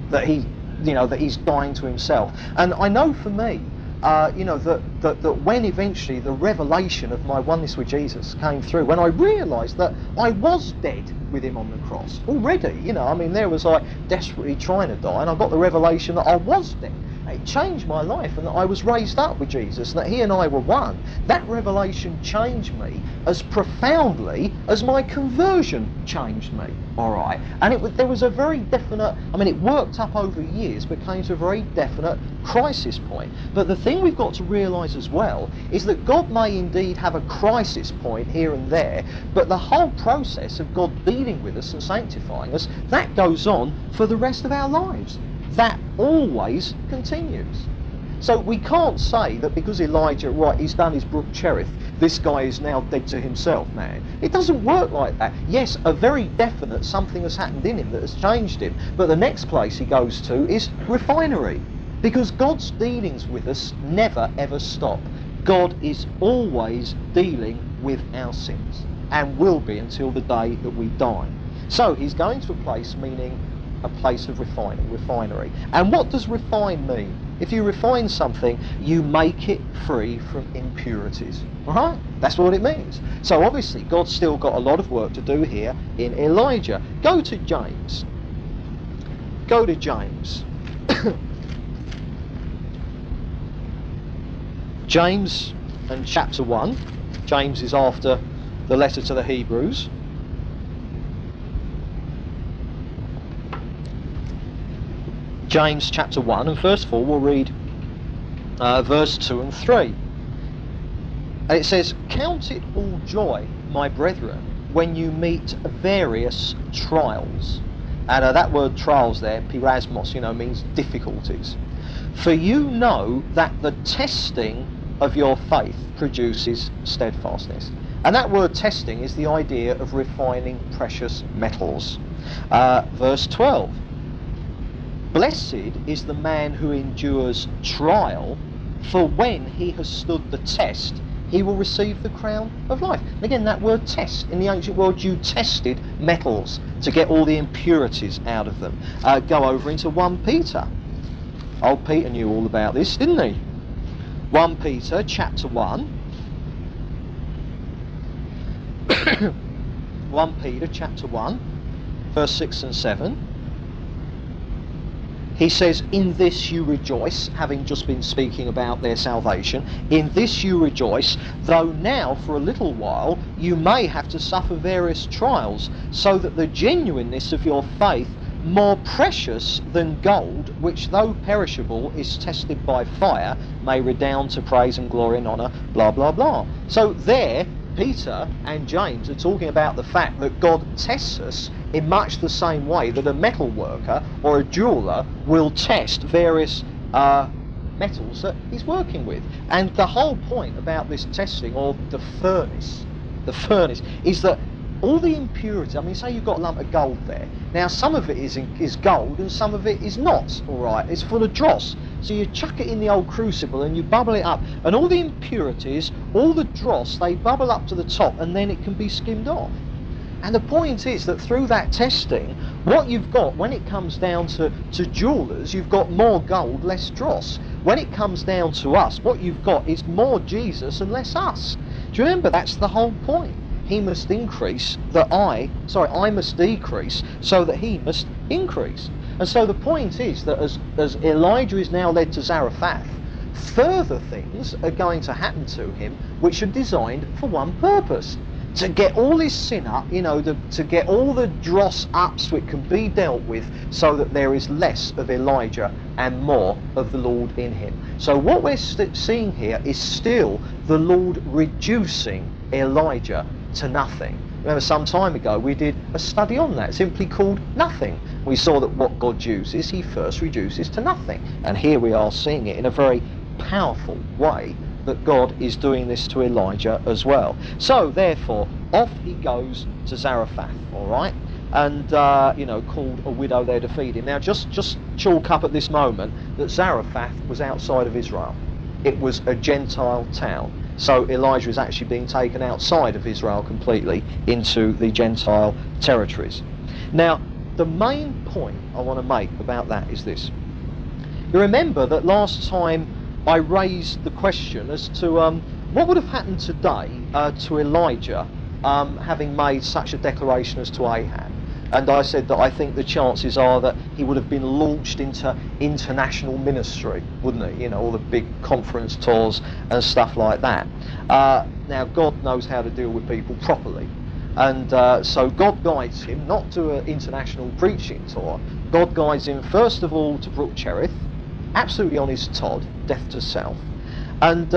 Speaker 1: that that he's dying to himself. And I know for me, that when eventually the revelation of my oneness with Jesus came through, when I realised that I was dead with him on the cross already, I mean, there was like desperately trying to die, and I got the revelation that I was dead. It changed my life, and that I was raised up with Jesus, and that he and I were one. That revelation changed me as profoundly as my conversion changed me, all right? And there was a very definite, I mean, it worked up over years, but came to a very definite crisis point. But the thing we've got to realise as well is that God may indeed have a crisis point here and there, but the whole process of God dealing with us and sanctifying us, that goes on for the rest of our lives. That always continues. So we can't say that because Elijah, right, he's done his Brook Cherith, this guy is now dead to himself, man. It doesn't work like that. Yes, a very definite something has happened in him that has changed him, but the next place he goes to is refinery, because God's dealings with us never ever stop. God is always dealing with our sins, and will be until the day that we die. So he's going to a place, meaning a place of refinery. And what does refine mean? If you refine something, you make it free from impurities. Alright? That's what it means. So obviously God's still got a lot of work to do here in Elijah. Go to James. Go to James. James and chapter 1. James is after the letter to the Hebrews. James chapter 1, and first of all we'll read verse 2 and 3. And it says, "Count it all joy, my brethren, when you meet various trials." And that word trials there, pirasmos, means difficulties. "For you know that the testing of your faith produces steadfastness." And that word testing is the idea of refining precious metals. Verse 12. "Blessed is the man who endures trial, for when he has stood the test, he will receive the crown of life." And again, that word test, in the ancient world you tested metals to get all the impurities out of them. Go over into 1 Peter. Old Peter knew all about this, didn't he? 1 Peter chapter 1. 1 Peter chapter 1, verse 6 and 7. He says, "In this you rejoice," having just been speaking about their salvation. "In this you rejoice, though now for a little while you may have to suffer various trials, so that the genuineness of your faith, more precious than gold, which though perishable is tested by fire, may redound to praise and glory and honour," blah blah blah. So there Peter and James are talking about the fact that God tests us in much the same way that a metal worker or a jeweller will test various metals that he's working with. And the whole point about this testing, or the furnace, is that all the impurities, I mean, say you've got a lump of gold there. Now, some of it is gold and some of it is not, all right? It's full of dross. So you chuck it in the old crucible and you bubble it up, and all the impurities, all the dross, they bubble up to the top, and then it can be skimmed off. And the point is that through that testing, what you've got, when it comes down to jewellers, you've got more gold, less dross. When it comes down to us, what you've got is more Jesus and less us. Do you remember? That's the whole point. He must increase, I must decrease, so that he must increase. And so the point is that as Elijah is now led to Zarephath, further things are going to happen to him which are designed for one purpose: to get all his sin up, to get all the dross up so it can be dealt with, so that there is less of Elijah and more of the Lord in him. So what we're seeing here is still the Lord reducing Elijah to nothing. Remember, some time ago we did a study on that, simply called Nothing. We saw that what God uses, he first reduces to nothing. And here we are seeing it in a very powerful way, that God is doing this to Elijah as well. So therefore, off he goes to Zarephath, all right? And, called a widow there to feed him. Now, just chalk up at this moment that Zarephath was outside of Israel. It was a Gentile town. So Elijah is actually being taken outside of Israel completely into the Gentile territories. Now, the main point I want to make about that is this. You remember that last time I raised the question as to what would have happened today to Elijah having made such a declaration as to Ahab. And I said that I think the chances are that he would have been launched into international ministry, wouldn't he? All the big conference tours and stuff like that. Now, God knows how to deal with people properly. And so God guides him not to an international preaching tour. God guides him first of all to Brook Cherith, absolutely on his Todd, death to self. And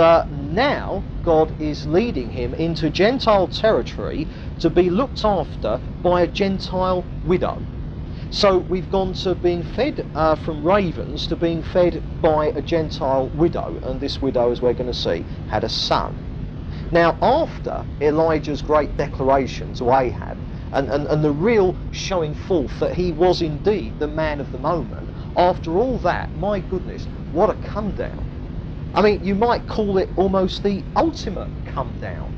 Speaker 1: now God is leading him into Gentile territory to be looked after by a Gentile widow. So we've gone to being fed from ravens to being fed by a Gentile widow, and this widow, as we're going to see, had a son. Now, after Elijah's great declaration to Ahab and the real showing forth that he was indeed the man of the moment, after all that, my goodness, what a come down. I mean, you might call it almost the ultimate come down.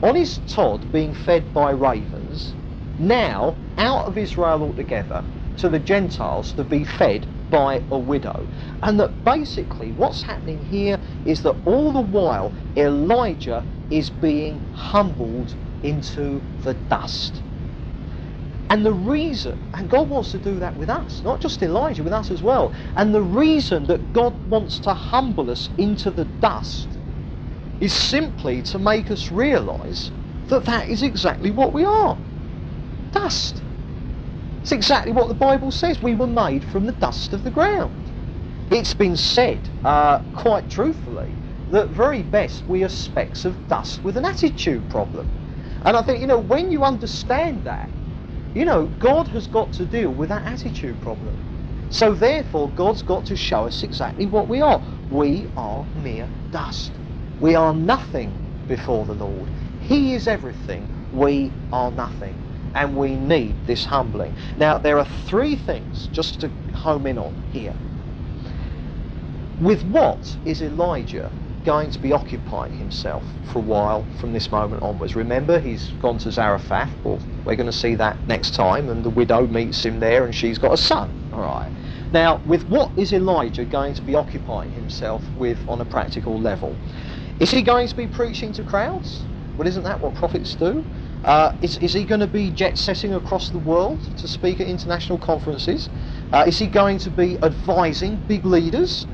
Speaker 1: On his Todd being fed by ravens, now out of Israel altogether to the Gentiles to be fed by a widow. And that basically what's happening here is that all the while Elijah is being humbled into the dust. And the reason, and God wants to do that with us, not just Elijah, with us as well. And the reason that God wants to humble us into the dust is simply to make us realise that that is exactly what we are. Dust. It's exactly what the Bible says. We were made from the dust of the ground. It's been said, quite truthfully, that very best we are specks of dust with an attitude problem. And I think, when you understand that, God has got to deal with that attitude problem. So therefore, God's got to show us exactly what we are. We are mere dust. We are nothing before the Lord. He is everything. We are nothing. And we need this humbling. Now, there are three things just to home in on here. With what is Elijah going to be occupying himself for a while from this moment onwards? Remember, he's gone to Zarephath. Well, we're going to see that next time, and the widow meets him there and she's got a son. All right. Now, with what is Elijah going to be occupying himself with on a practical level? Is he going to be preaching to crowds? Well, isn't that what prophets do? Is he going to be jet-setting across the world to speak at international conferences? Is he going to be advising big leaders?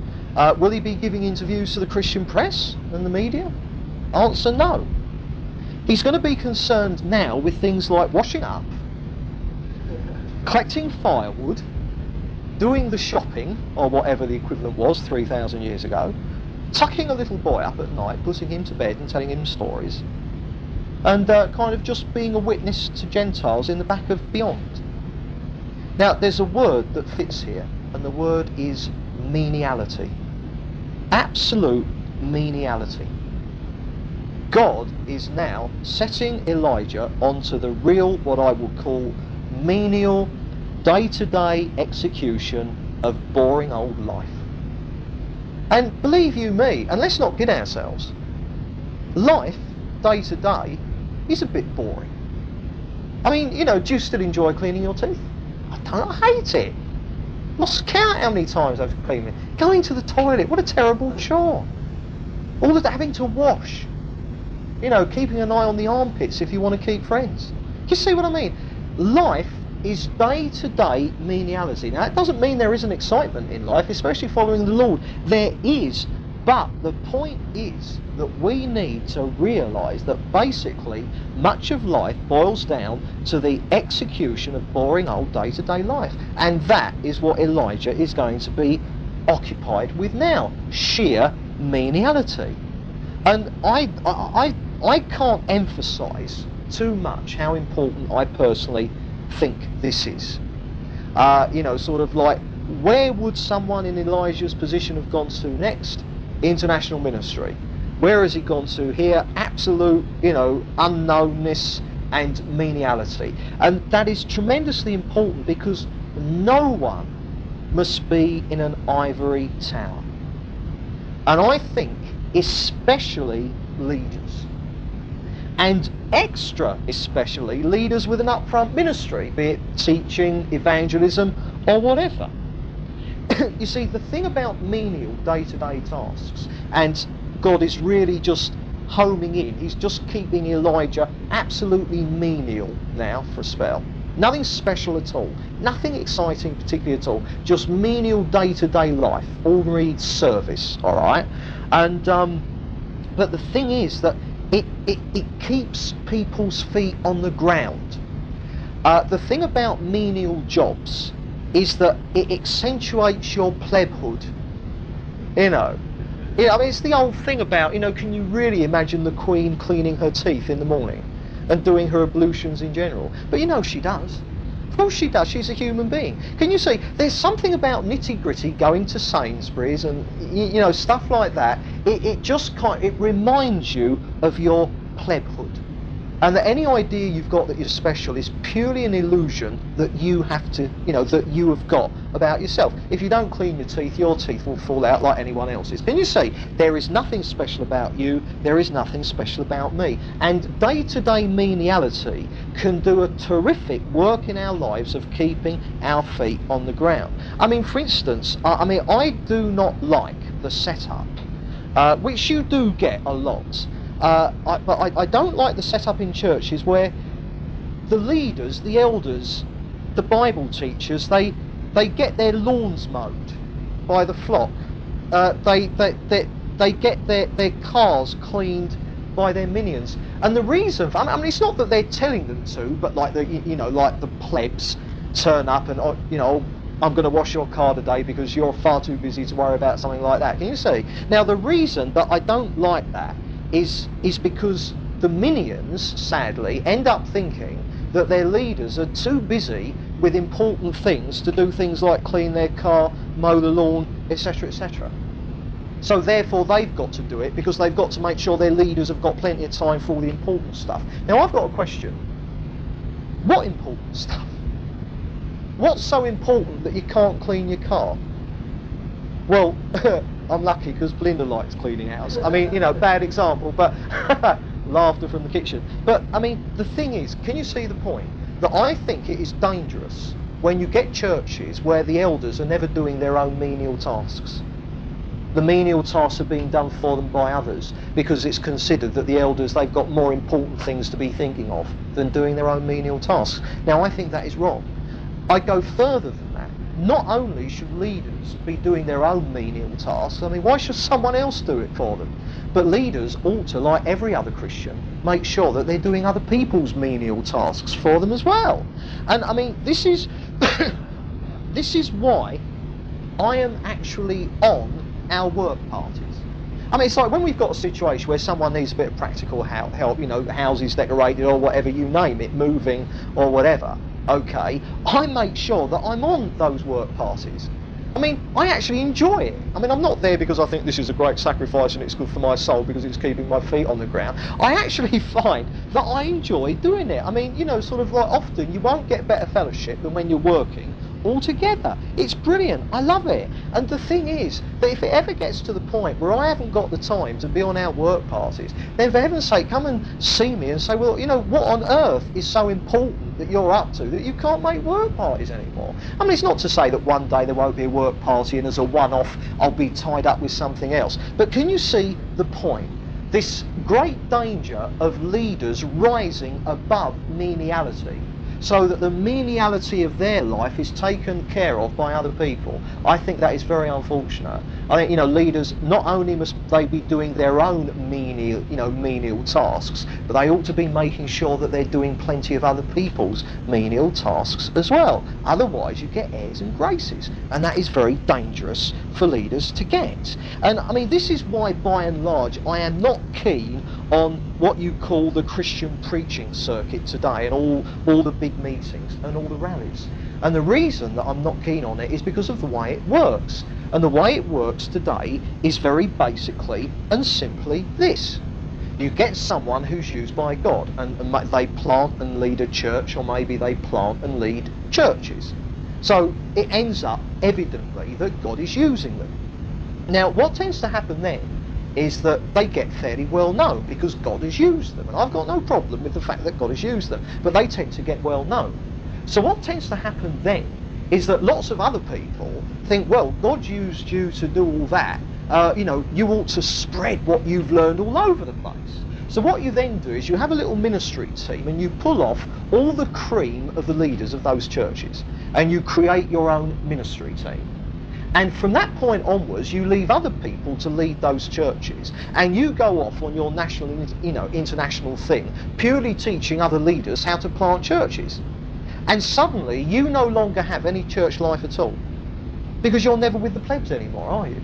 Speaker 1: Will he be giving interviews to the Christian press and the media? Answer, no. He's going to be concerned now with things like washing up, collecting firewood, doing the shopping, or whatever the equivalent was 3,000 years ago, tucking a little boy up at night, putting him to bed and telling him stories, and kind of just being a witness to Gentiles in the back of beyond. Now, there's a word that fits here, and the word is meniality. Absolute meniality. God is now setting Elijah onto the real, what I would call, menial, day-to-day execution of boring old life. And believe you me, and let's not kid ourselves, life, day-to-day, is a bit boring. I mean, you know, do you still enjoy cleaning your teeth? I hate it. Lost count how many times I've cleaned it. Going to the toilet, what a terrible chore. All of that, having to wash. You know, keeping an eye on the armpits if you want to keep friends. You see what I mean? Life is day-to-day meniality. Now, it doesn't mean there isn't excitement in life, especially following the Lord. There is, but the point is that we need to realise that basically much of life boils down to the execution of boring old day-to-day life. And that is what Elijah is going to be occupied with now. Sheer meniality. And I can't emphasise too much how important I personally think this is. You know, sort of like, where would someone in Elijah's position have gone to next? International ministry. Where has he gone to here? Absolute, you know, unknownness and meniality. And that is tremendously important, because no one must be in an ivory tower. And I think especially leaders, and extra especially leaders with an upfront ministry, be it teaching, evangelism, or whatever. You see, the thing about menial day-to-day tasks, and God is really just homing in, he's just keeping Elijah absolutely menial now for a spell. Nothing special at all, nothing exciting particularly at all, just menial day-to-day life, ordinary service, all right? And but the thing is that it keeps people's feet on the ground. The thing about menial jobs is that it accentuates your plebhood. You know, I mean, it's the old thing about, you know, can you really imagine the Queen cleaning her teeth in the morning and doing her ablutions in general? But you know she does. Of course she does, she's a human being. Can you see, there's something about nitty-gritty going to Sainsbury's and, you know, stuff like that. It just it reminds you of your plebhood. And that any idea you've got that you're special is purely an illusion that you have to, you know, that you have got about yourself. If you don't clean your teeth will fall out like anyone else's. Can you see? There is nothing special about you, there is nothing special about me. And day-to-day meniality can do a terrific work in our lives of keeping our feet on the ground. I mean, for instance, I do not like the setup, which you do get a lot. But I don't like the setup in churches where the leaders, the elders, the Bible teachers, they get their lawns mowed by the flock. They get their cars cleaned by their minions. And the reason for, I mean, it's not that they're telling them to, but like the, you know, like the plebs turn up and, you know, I'm going to wash your car today because you're far too busy to worry about something like that. Can you see? Now, the reason that I don't like that is because the minions, sadly, end up thinking that their leaders are too busy with important things to do things like clean their car, mow the lawn, etc., etc. So therefore they've got to do it because they've got to make sure their leaders have got plenty of time for all the important stuff. Now, I've got a question. What important stuff? What's so important that you can't clean your car? Well, I'm lucky because Belinda likes cleaning house. I mean, you know, bad example, but laughter from the kitchen. But, I mean, the thing is, can you see the point? That I think it is dangerous when you get churches where the elders are never doing their own menial tasks. The menial tasks are being done for them by others because it's considered that the elders, they've got more important things to be thinking of than doing their own menial tasks. Now, I think that is wrong. I go further than that. Not only should leaders be doing their own menial tasks, I mean, why should someone else do it for them? But leaders ought to, like every other Christian, make sure that they're doing other people's menial tasks for them as well. And I mean, this is this is why I am actually on our work parties. I mean, it's like when we've got a situation where someone needs a bit of practical help, you know, houses decorated or whatever, you name it, moving or whatever. okay, I make sure that I'm on those work parties. I mean, I actually enjoy it. I mean, I'm not there because I think this is a great sacrifice and it's good for my soul because it's keeping my feet on the ground. I actually find that I enjoy doing it. I mean, you know, sort of like often you won't get better fellowship than when you're working all together. It's brilliant. I love it. And the thing is that if it ever gets to the point where I haven't got the time to be on our work parties, then for heaven's sake, come and see me and say, well, you know, what on earth is so important that you're up to that you can't make work parties anymore? I mean, it's not to say that one day there won't be a work party and as a one-off I'll be tied up with something else. But can you see the point? This great danger of leaders rising above meniality, so that the meniality of their life is taken care of by other people. I think that is very unfortunate. I think, you know, leaders, not only must they be doing their own menial tasks, but they ought to be making sure that they're doing plenty of other people's menial tasks as well. Otherwise you get airs and graces, and that is very dangerous for leaders to get. And I mean, this is why by and large I am not keen on what you call the Christian preaching circuit today and all the big meetings and all the rallies. And the reason that I'm not keen on it is because of the way it works. And the way it works today is very basically and simply this. You get someone who's used by God, and they plant and lead a church, or maybe they plant and lead churches. So it ends up evidently that God is using them. Now what tends to happen then is that they get fairly well known because God has used them, and I've got no problem with the fact that God has used them, but they tend to get well known. So what tends to happen then is that lots of other people think, well, God used you to do all that, you know, you ought to spread what you've learned all over the place. So what you then do is you have a little ministry team and you pull off all the cream of the leaders of those churches and you create your own ministry team. And from that point onwards, you leave other people to lead those churches, and you go off on your national, international thing, purely teaching other leaders how to plant churches. And suddenly, you no longer have any church life at all, because you're never with the plebs anymore, are you?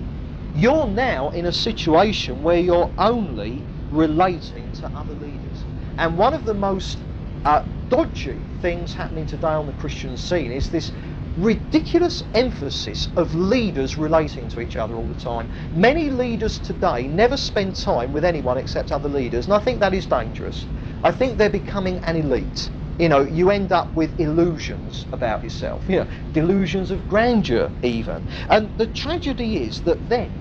Speaker 1: You're now in a situation where you're only relating to other leaders. And one of the most dodgy things happening today on the Christian scene is this ridiculous emphasis of leaders relating to each other all the time. Many leaders today never spend time with anyone except other leaders, and I think that is dangerous. I think they're becoming an elite. You know, you end up with illusions about yourself, you know, delusions of grandeur even. And the tragedy is that then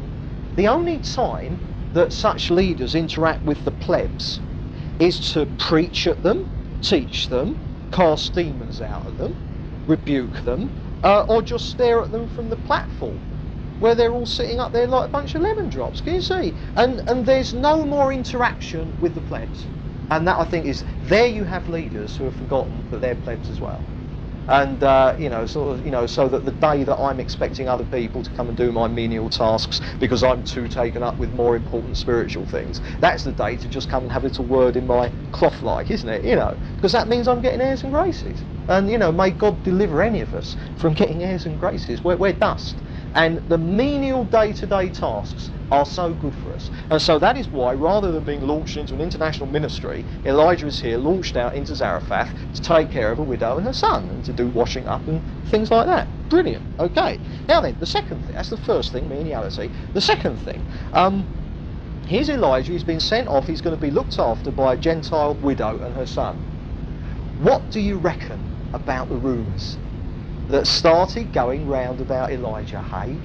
Speaker 1: the only time that such leaders interact with the plebs is to preach at them, teach them, cast demons out of them, rebuke them, or just stare at them from the platform where they're all sitting up there like a bunch of lemon drops. Can you see? And there's no more interaction with the plebs. And that, I think, is there you have leaders who have forgotten that they're plebs as well. And so that the day that I'm expecting other people to come and do my menial tasks because I'm too taken up with more important spiritual things, that's the day to just come and have a little word in my cloth, like, isn't it? You know, because that means I'm getting airs and graces. And, you know, may God deliver any of us from getting airs and graces. We're dust. And the menial day-to-day tasks are so good for us. And so that is why, rather than being launched into an international ministry, Elijah is here launched out into Zarephath to take care of a widow and her son and to do washing up and things like that. Brilliant. Okay. Now then, the second thing, that's the first thing, meniality. The second thing, here's Elijah, he's been sent off, he's going to be looked after by a Gentile widow and her son. What do you reckon about the rumours that started going round about Elijah, hey?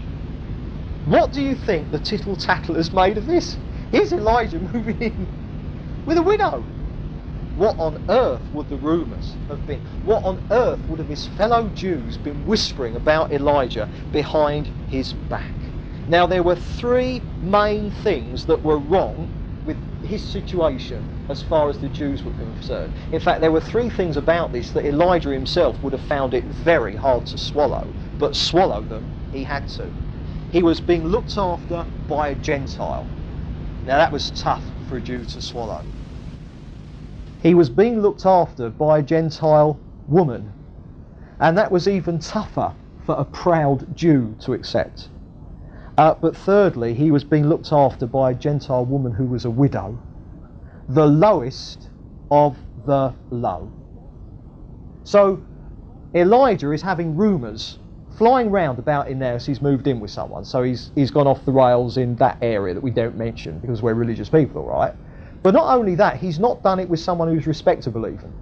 Speaker 1: What do you think the tittle-tattle has made of this? Here's Elijah moving in with a widow. What on earth would the rumours have been? What on earth would have his fellow Jews been whispering about Elijah behind his back? Now, there were three main things that were wrong with his situation as far as the Jews were concerned. In fact, there were three things about this that Elijah himself would have found it very hard to swallow, but swallow them he had to. He was being looked after by a Gentile. Now that was tough for a Jew to swallow. He was being looked after by a Gentile woman, and that was even tougher for a proud Jew to accept. But thirdly, he was being looked after by a Gentile woman who was a widow, the lowest of the low. So Elijah is having rumours flying round about him now as he's moved in with someone. So he's gone off the rails in that area that we don't mention because we're religious people, all right? But not only that, he's not done it with someone who's respectable even.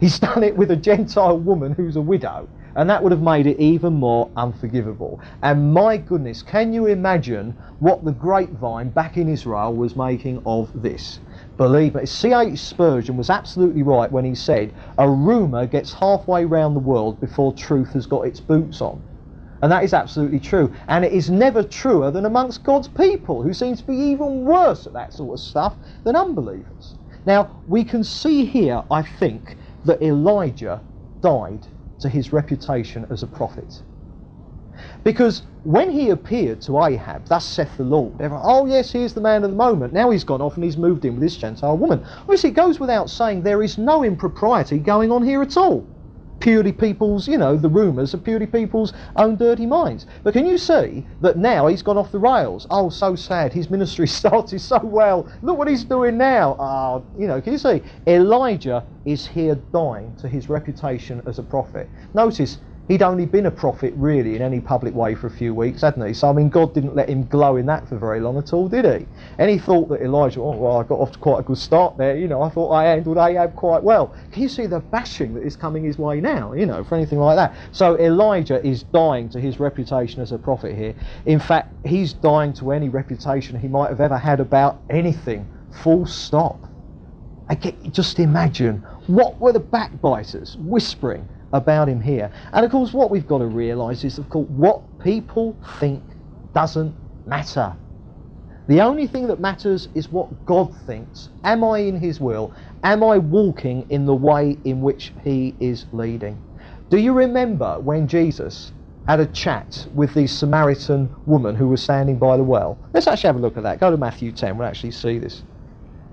Speaker 1: He's done it with a Gentile woman who's a widow, and that would have made it even more unforgivable. And my goodness, can you imagine what the grapevine back in Israel was making of this? Believe me, C.H. Spurgeon was absolutely right when he said, a rumour gets halfway round the world before truth has got its boots on. And that is absolutely true. And it is never truer than amongst God's people, who seem to be even worse at that sort of stuff than unbelievers. Now, we can see here, I think, that Elijah died to his reputation as a prophet. Because when he appeared to Ahab, thus saith the Lord, everyone, oh yes, here's the man of the moment. Now he's gone off and he's moved in with this Gentile woman. Obviously it goes without saying there is no impropriety going on here at all. Purely people's, the rumours are purely people's own dirty minds. But can you see that now he's gone off the rails? Oh, so sad. His ministry started so well. Look what he's doing now. Can you see? Elijah is here dying to his reputation as a prophet. Notice, he'd only been a prophet really in any public way for a few weeks, hadn't he? So, I mean, God didn't let him glow in that for very long at all, did he? And he thought that Elijah, I got off to quite a good start there, I thought I handled Ahab quite well. Can you see the bashing that is coming his way now, for anything like that? So Elijah is dying to his reputation as a prophet here. In fact, he's dying to any reputation he might have ever had about anything, full stop. Just imagine, what were the backbiters whispering about him here? And of course what we've got to realise is, of course, what people think doesn't matter. The only thing that matters is what God thinks. Am I in his will? Am I walking in the way in which he is leading? Do you remember when Jesus had a chat with the Samaritan woman who was standing by the well? Let's actually have a look at that. Go to Matthew 10, we'll actually see this.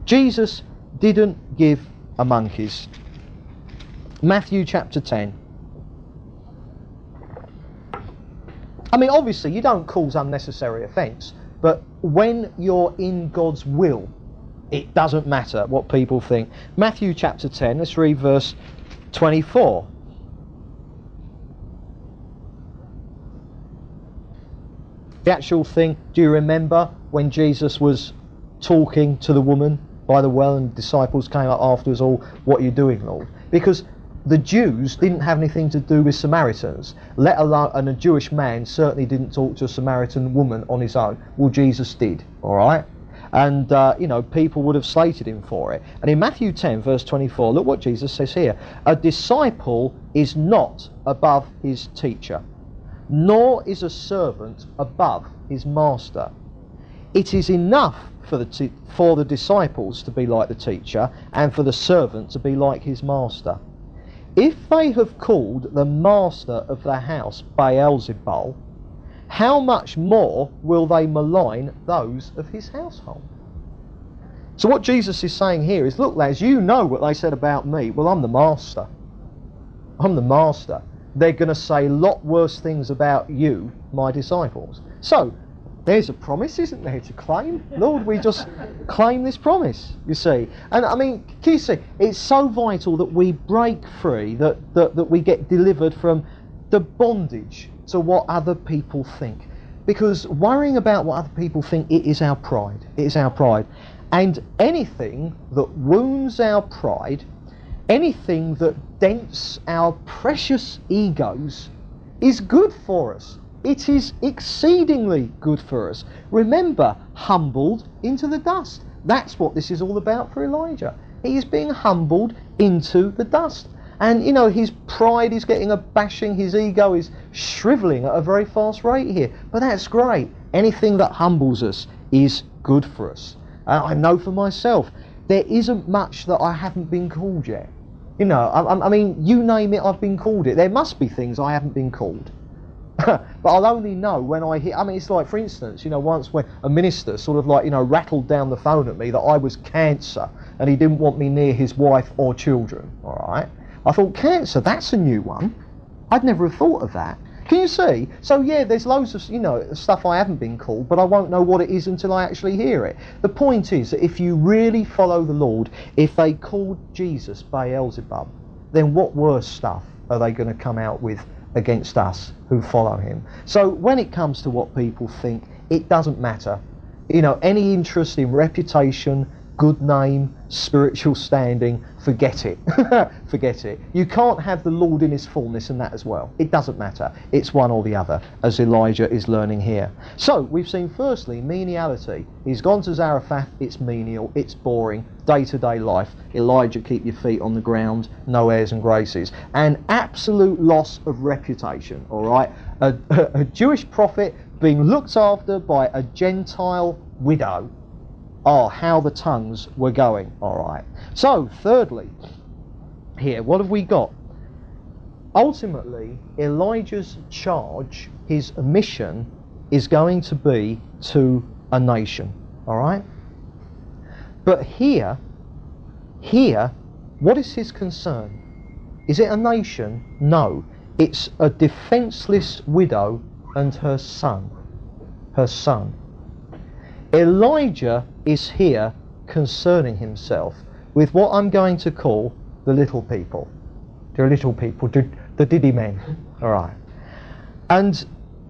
Speaker 1: Jesus didn't give a monkey's. Matthew chapter 10. I mean, obviously you don't cause unnecessary offence, but when you're in God's will, it doesn't matter what people think. Matthew chapter 10, let's read verse 24. The actual thing, do you remember when Jesus was talking to the woman by the well and the disciples came up afterwards, what are you doing, Lord? Because the Jews didn't have anything to do with Samaritans, let alone, and a Jewish man certainly didn't talk to a Samaritan woman on his own. Well, Jesus did, all right? And, people would have slated him for it. And in Matthew 10, verse 24, look what Jesus says here. A disciple is not above his teacher, nor is a servant above his master. It is enough for the disciples to be like the teacher, and for the servant to be like his master. If they have called the master of the house Beelzebul, how much more will they malign those of his household? So what Jesus is saying here is, look lads, you know what they said about me. Well, I'm the master. I'm the master. They're going to say a lot worse things about you, my disciples. So there's a promise, isn't there, to claim? Lord, we just claim this promise, you see. And I mean, can you see, it's so vital that we break free, that we get delivered from the bondage to what other people think. Because worrying about what other people think, it is our pride. It is our pride. And anything that wounds our pride, anything that dents our precious egos, is good for us. It is exceedingly good for us. Remember, humbled into the dust. That's what this is all about for Elijah. He is being humbled into the dust. And, his pride is getting a bashing. His ego is shrivelling at a very fast rate here. But that's great. Anything that humbles us is good for us. I know for myself, there isn't much that I haven't been called yet. I mean, you name it, I've been called it. There must be things I haven't been called. But I'll only know when I hear. I mean, it's like, for instance, once when a minister sort of rattled down the phone at me that I was cancer and he didn't want me near his wife or children, all right? I thought, cancer, that's a new one. I'd never have thought of that. Can you see? So yeah, there's loads of, stuff I haven't been called, but I won't know what it is until I actually hear it. The point is that if you really follow the Lord, if they called Jesus Beelzebub, then what worse stuff are they going to come out with against us who follow him? So when it comes to what people think, it doesn't matter. You know, any interest in reputation, good name, spiritual standing, forget it. Forget it. You can't have the Lord in his fullness and that as well. It doesn't matter. It's one or the other, as Elijah is learning here. So we've seen firstly meniality. He's gone to Zarephath, it's menial, it's boring, day-to-day life. Elijah, keep your feet on the ground, no airs and graces. And absolute loss of reputation, all right? A Jewish prophet being looked after by a Gentile widow. Oh, how the tongues were going. All right. So, thirdly, here, what have we got? Ultimately, Elijah's charge, his mission, is going to be to a nation. All right. But here, what is his concern? Is it a nation? No. It's a defenseless widow and her son. Her son. Elijah is here concerning himself with what I'm going to call the little people. The little people, the diddy men. All right. And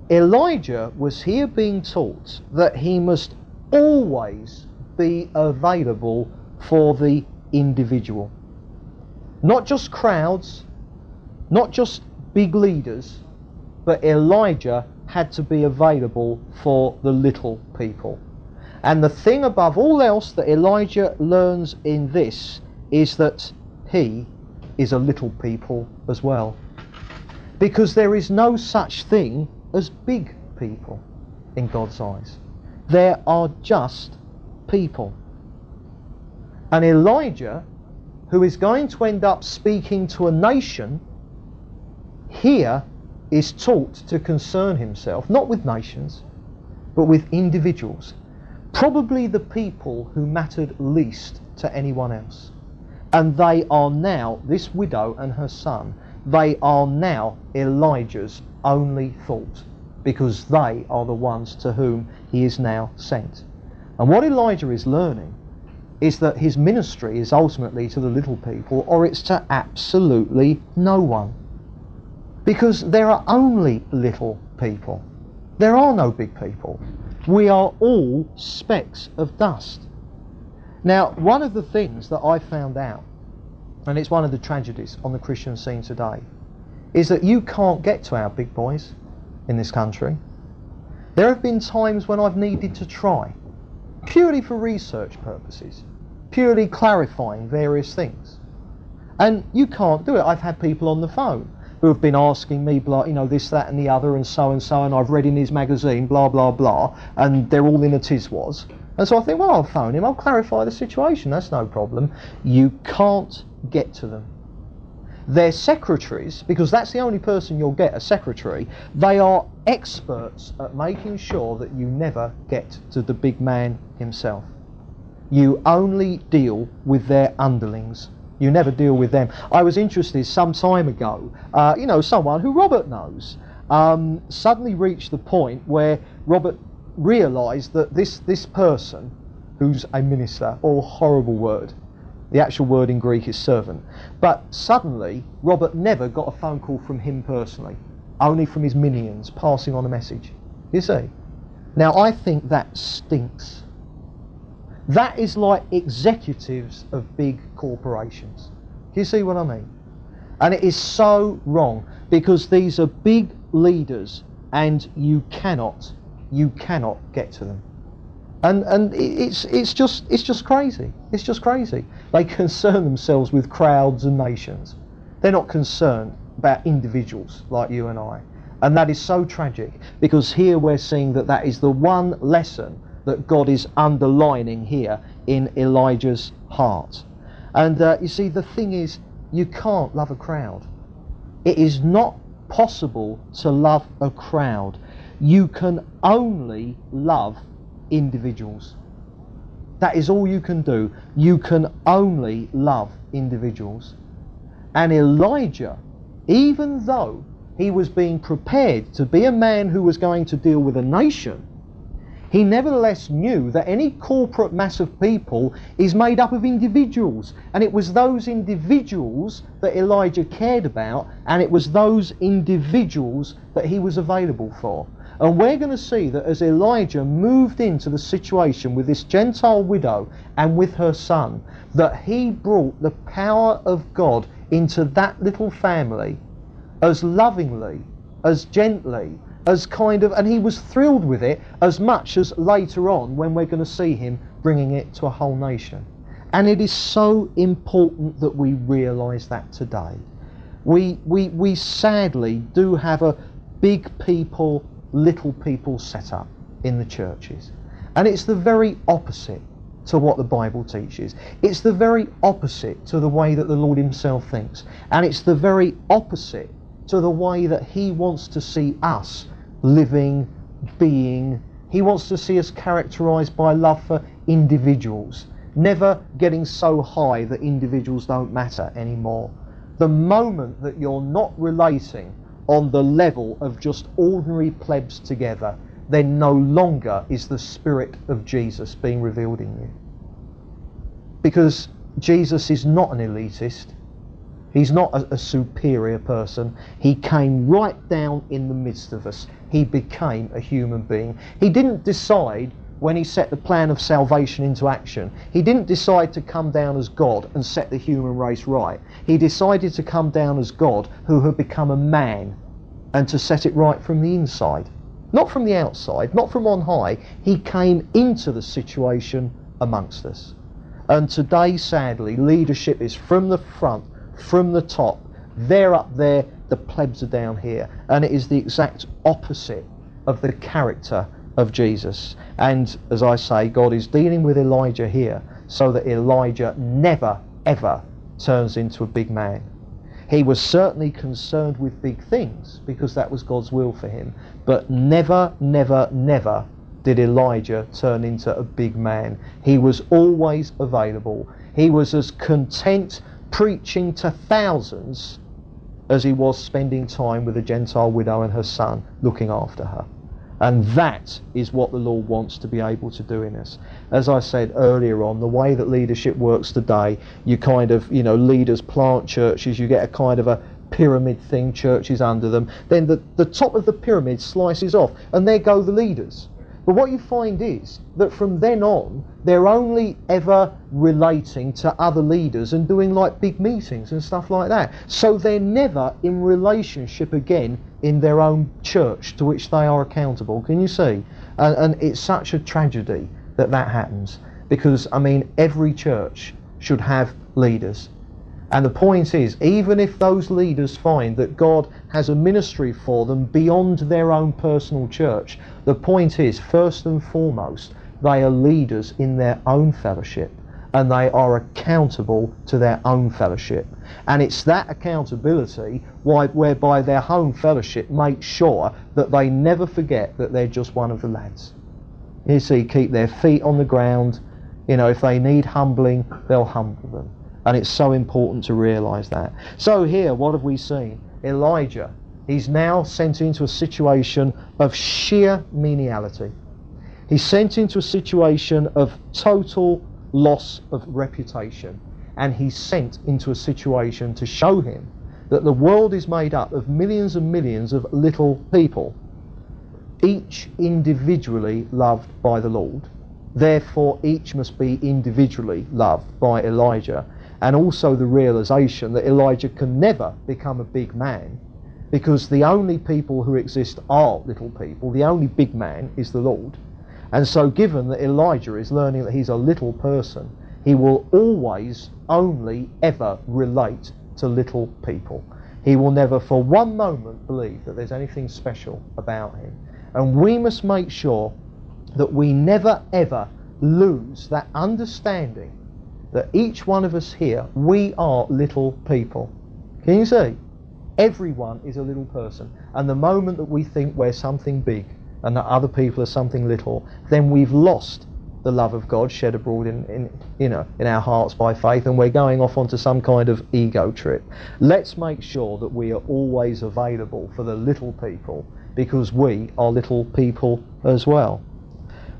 Speaker 1: Elijah was here being taught that he must always be available for the individual. Not just crowds, not just big leaders, but Elijah had to be available for the little people. And the thing above all else that Elijah learns in this is that he is a little people as well. Because there is no such thing as big people in God's eyes. There are just people. And Elijah, who is going to end up speaking to a nation, here is taught to concern himself, not with nations, but with individuals. Probably the people who mattered least to anyone else. And they are now, this widow and her son, they are now Elijah's only thought, because they are the ones to whom he is now sent. And what Elijah is learning is that his ministry is ultimately to the little people, or it's to absolutely no one. Because there are only little people. There are no big people. We are all specks of dust. Now, one of the things that I found out, and it's one of the tragedies on the Christian scene today, is that you can't get to our big boys in this country. There have been times when I've needed to try, purely for research purposes, purely clarifying various things. And you can't do it. I've had people on the phone who have been asking me, blah, you know, this, that and the other and so, and I've read in his magazine, blah, blah, blah, and they're all in a tiswas. And so I think, well, I'll phone him, I'll clarify the situation, that's no problem. You can't get to them. Their secretaries, because that's the only person you'll get, a secretary, they are experts at making sure that you never get to the big man himself. You only deal with their underlings. You never deal with them. I was interested some time ago, someone who Robert knows, suddenly reached the point where Robert realised that this person, who's a minister, or horrible word, the actual word in Greek is servant, but suddenly Robert never got a phone call from him personally, only from his minions passing on a message. You see? Now I think that stinks. That is like executives of big corporations. Do you see what I mean? And it is so wrong, because these are big leaders and you cannot get to them. And it's just crazy. It's just crazy. They concern themselves with crowds and nations. They're not concerned about individuals like you and I. And that is so tragic, because here we're seeing that is the one lesson that God is underlining here in Elijah's heart. And you see, the thing is, you can't love a crowd. It is not possible to love a crowd. You can only love individuals. That is all you can do. You can only love individuals. And Elijah, even though he was being prepared to be a man who was going to deal with a nation,
Speaker 2: He nevertheless knew that any corporate mass of people is made up of individuals, and it was those individuals that Elijah cared about, and it was those individuals that he was available for. And we're going to see that as Elijah moved into the situation with this Gentile widow and with her son, that he brought the power of God into that little family as lovingly, as gently, as kind of, and he was thrilled with it as much as later on when we're going to see him bringing it to a whole nation. And it is so important that we realise that today. We sadly do have a big people, little people set up in the churches. And it's the very opposite to what the Bible teaches. It's the very opposite to the way that the Lord himself thinks. And it's the very opposite to the way that he wants to see us living, being. He wants to see us characterised by love for individuals, never getting so high that individuals don't matter anymore. The moment that you're not relating on the level of just ordinary plebs together, then no longer is the Spirit of Jesus being revealed in you. Because Jesus is not an elitist. He's not a superior person. He came right down in the midst of us. He became a human being. He didn't decide when he set the plan of salvation into action. He didn't decide to come down as God and set the human race right. He decided to come down as God who had become a man and to set it right from the inside. Not from the outside, not from on high. He came into the situation amongst us. And today, sadly, leadership is from the front, from the top. They're up there, the plebs are down here. And it is the exact opposite of the character of Jesus. And as I say, God is dealing with Elijah here so that Elijah never, ever turns into a big man. He was certainly concerned with big things because that was God's will for him. But never, never, never did Elijah turn into a big man. He was always available. He was as content preaching to thousands as he was spending time with a Gentile widow and her son looking after her. And that is what the Lord wants to be able to do in us. As I said earlier on, the way that leadership works today, you kind of, leaders plant churches, you get a kind of a pyramid thing, churches under them, then the top of the pyramid slices off and there go the leaders. But what you find is that from then on, they're only ever relating to other leaders and doing like big meetings and stuff like that. So they're never in relationship again in their own church to which they are accountable. Can you see? And it's such a tragedy that happens. Because, every church should have leaders. And the point is, even if those leaders find that God has a ministry for them beyond their own personal church, the point is, first and foremost, they are leaders in their own fellowship and they are accountable to their own fellowship. And it's that accountability whereby their home fellowship makes sure that they never forget that they're just one of the lads. You see, keep their feet on the ground. If they need humbling, they'll humble them. And it's so important to realise that. So here, what have we seen? Elijah, he's now sent into a situation of sheer meniality. He's sent into a situation of total loss of reputation. And he's sent into a situation to show him that the world is made up of millions and millions of little people, each individually loved by the Lord. Therefore, each must be individually loved by Elijah. And also the realization that Elijah can never become a big man because the only people who exist are little people. The only big man is the Lord. And so given that Elijah is learning that he's a little person, he will always only ever relate to little people. He will never for one moment believe that there's anything special about him. And we must make sure that we never ever lose that understanding that each one of us here, we are little people. Can you see? Everyone is a little person. And the moment that we think we're something big and that other people are something little, then we've lost the love of God shed abroad in our hearts by faith, and we're going off onto some kind of ego trip. Let's make sure that we are always available for the little people, because we are little people as well.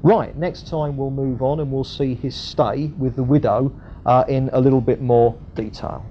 Speaker 2: Right, next time we'll move on and we'll see his stay with the widow in a little bit more detail.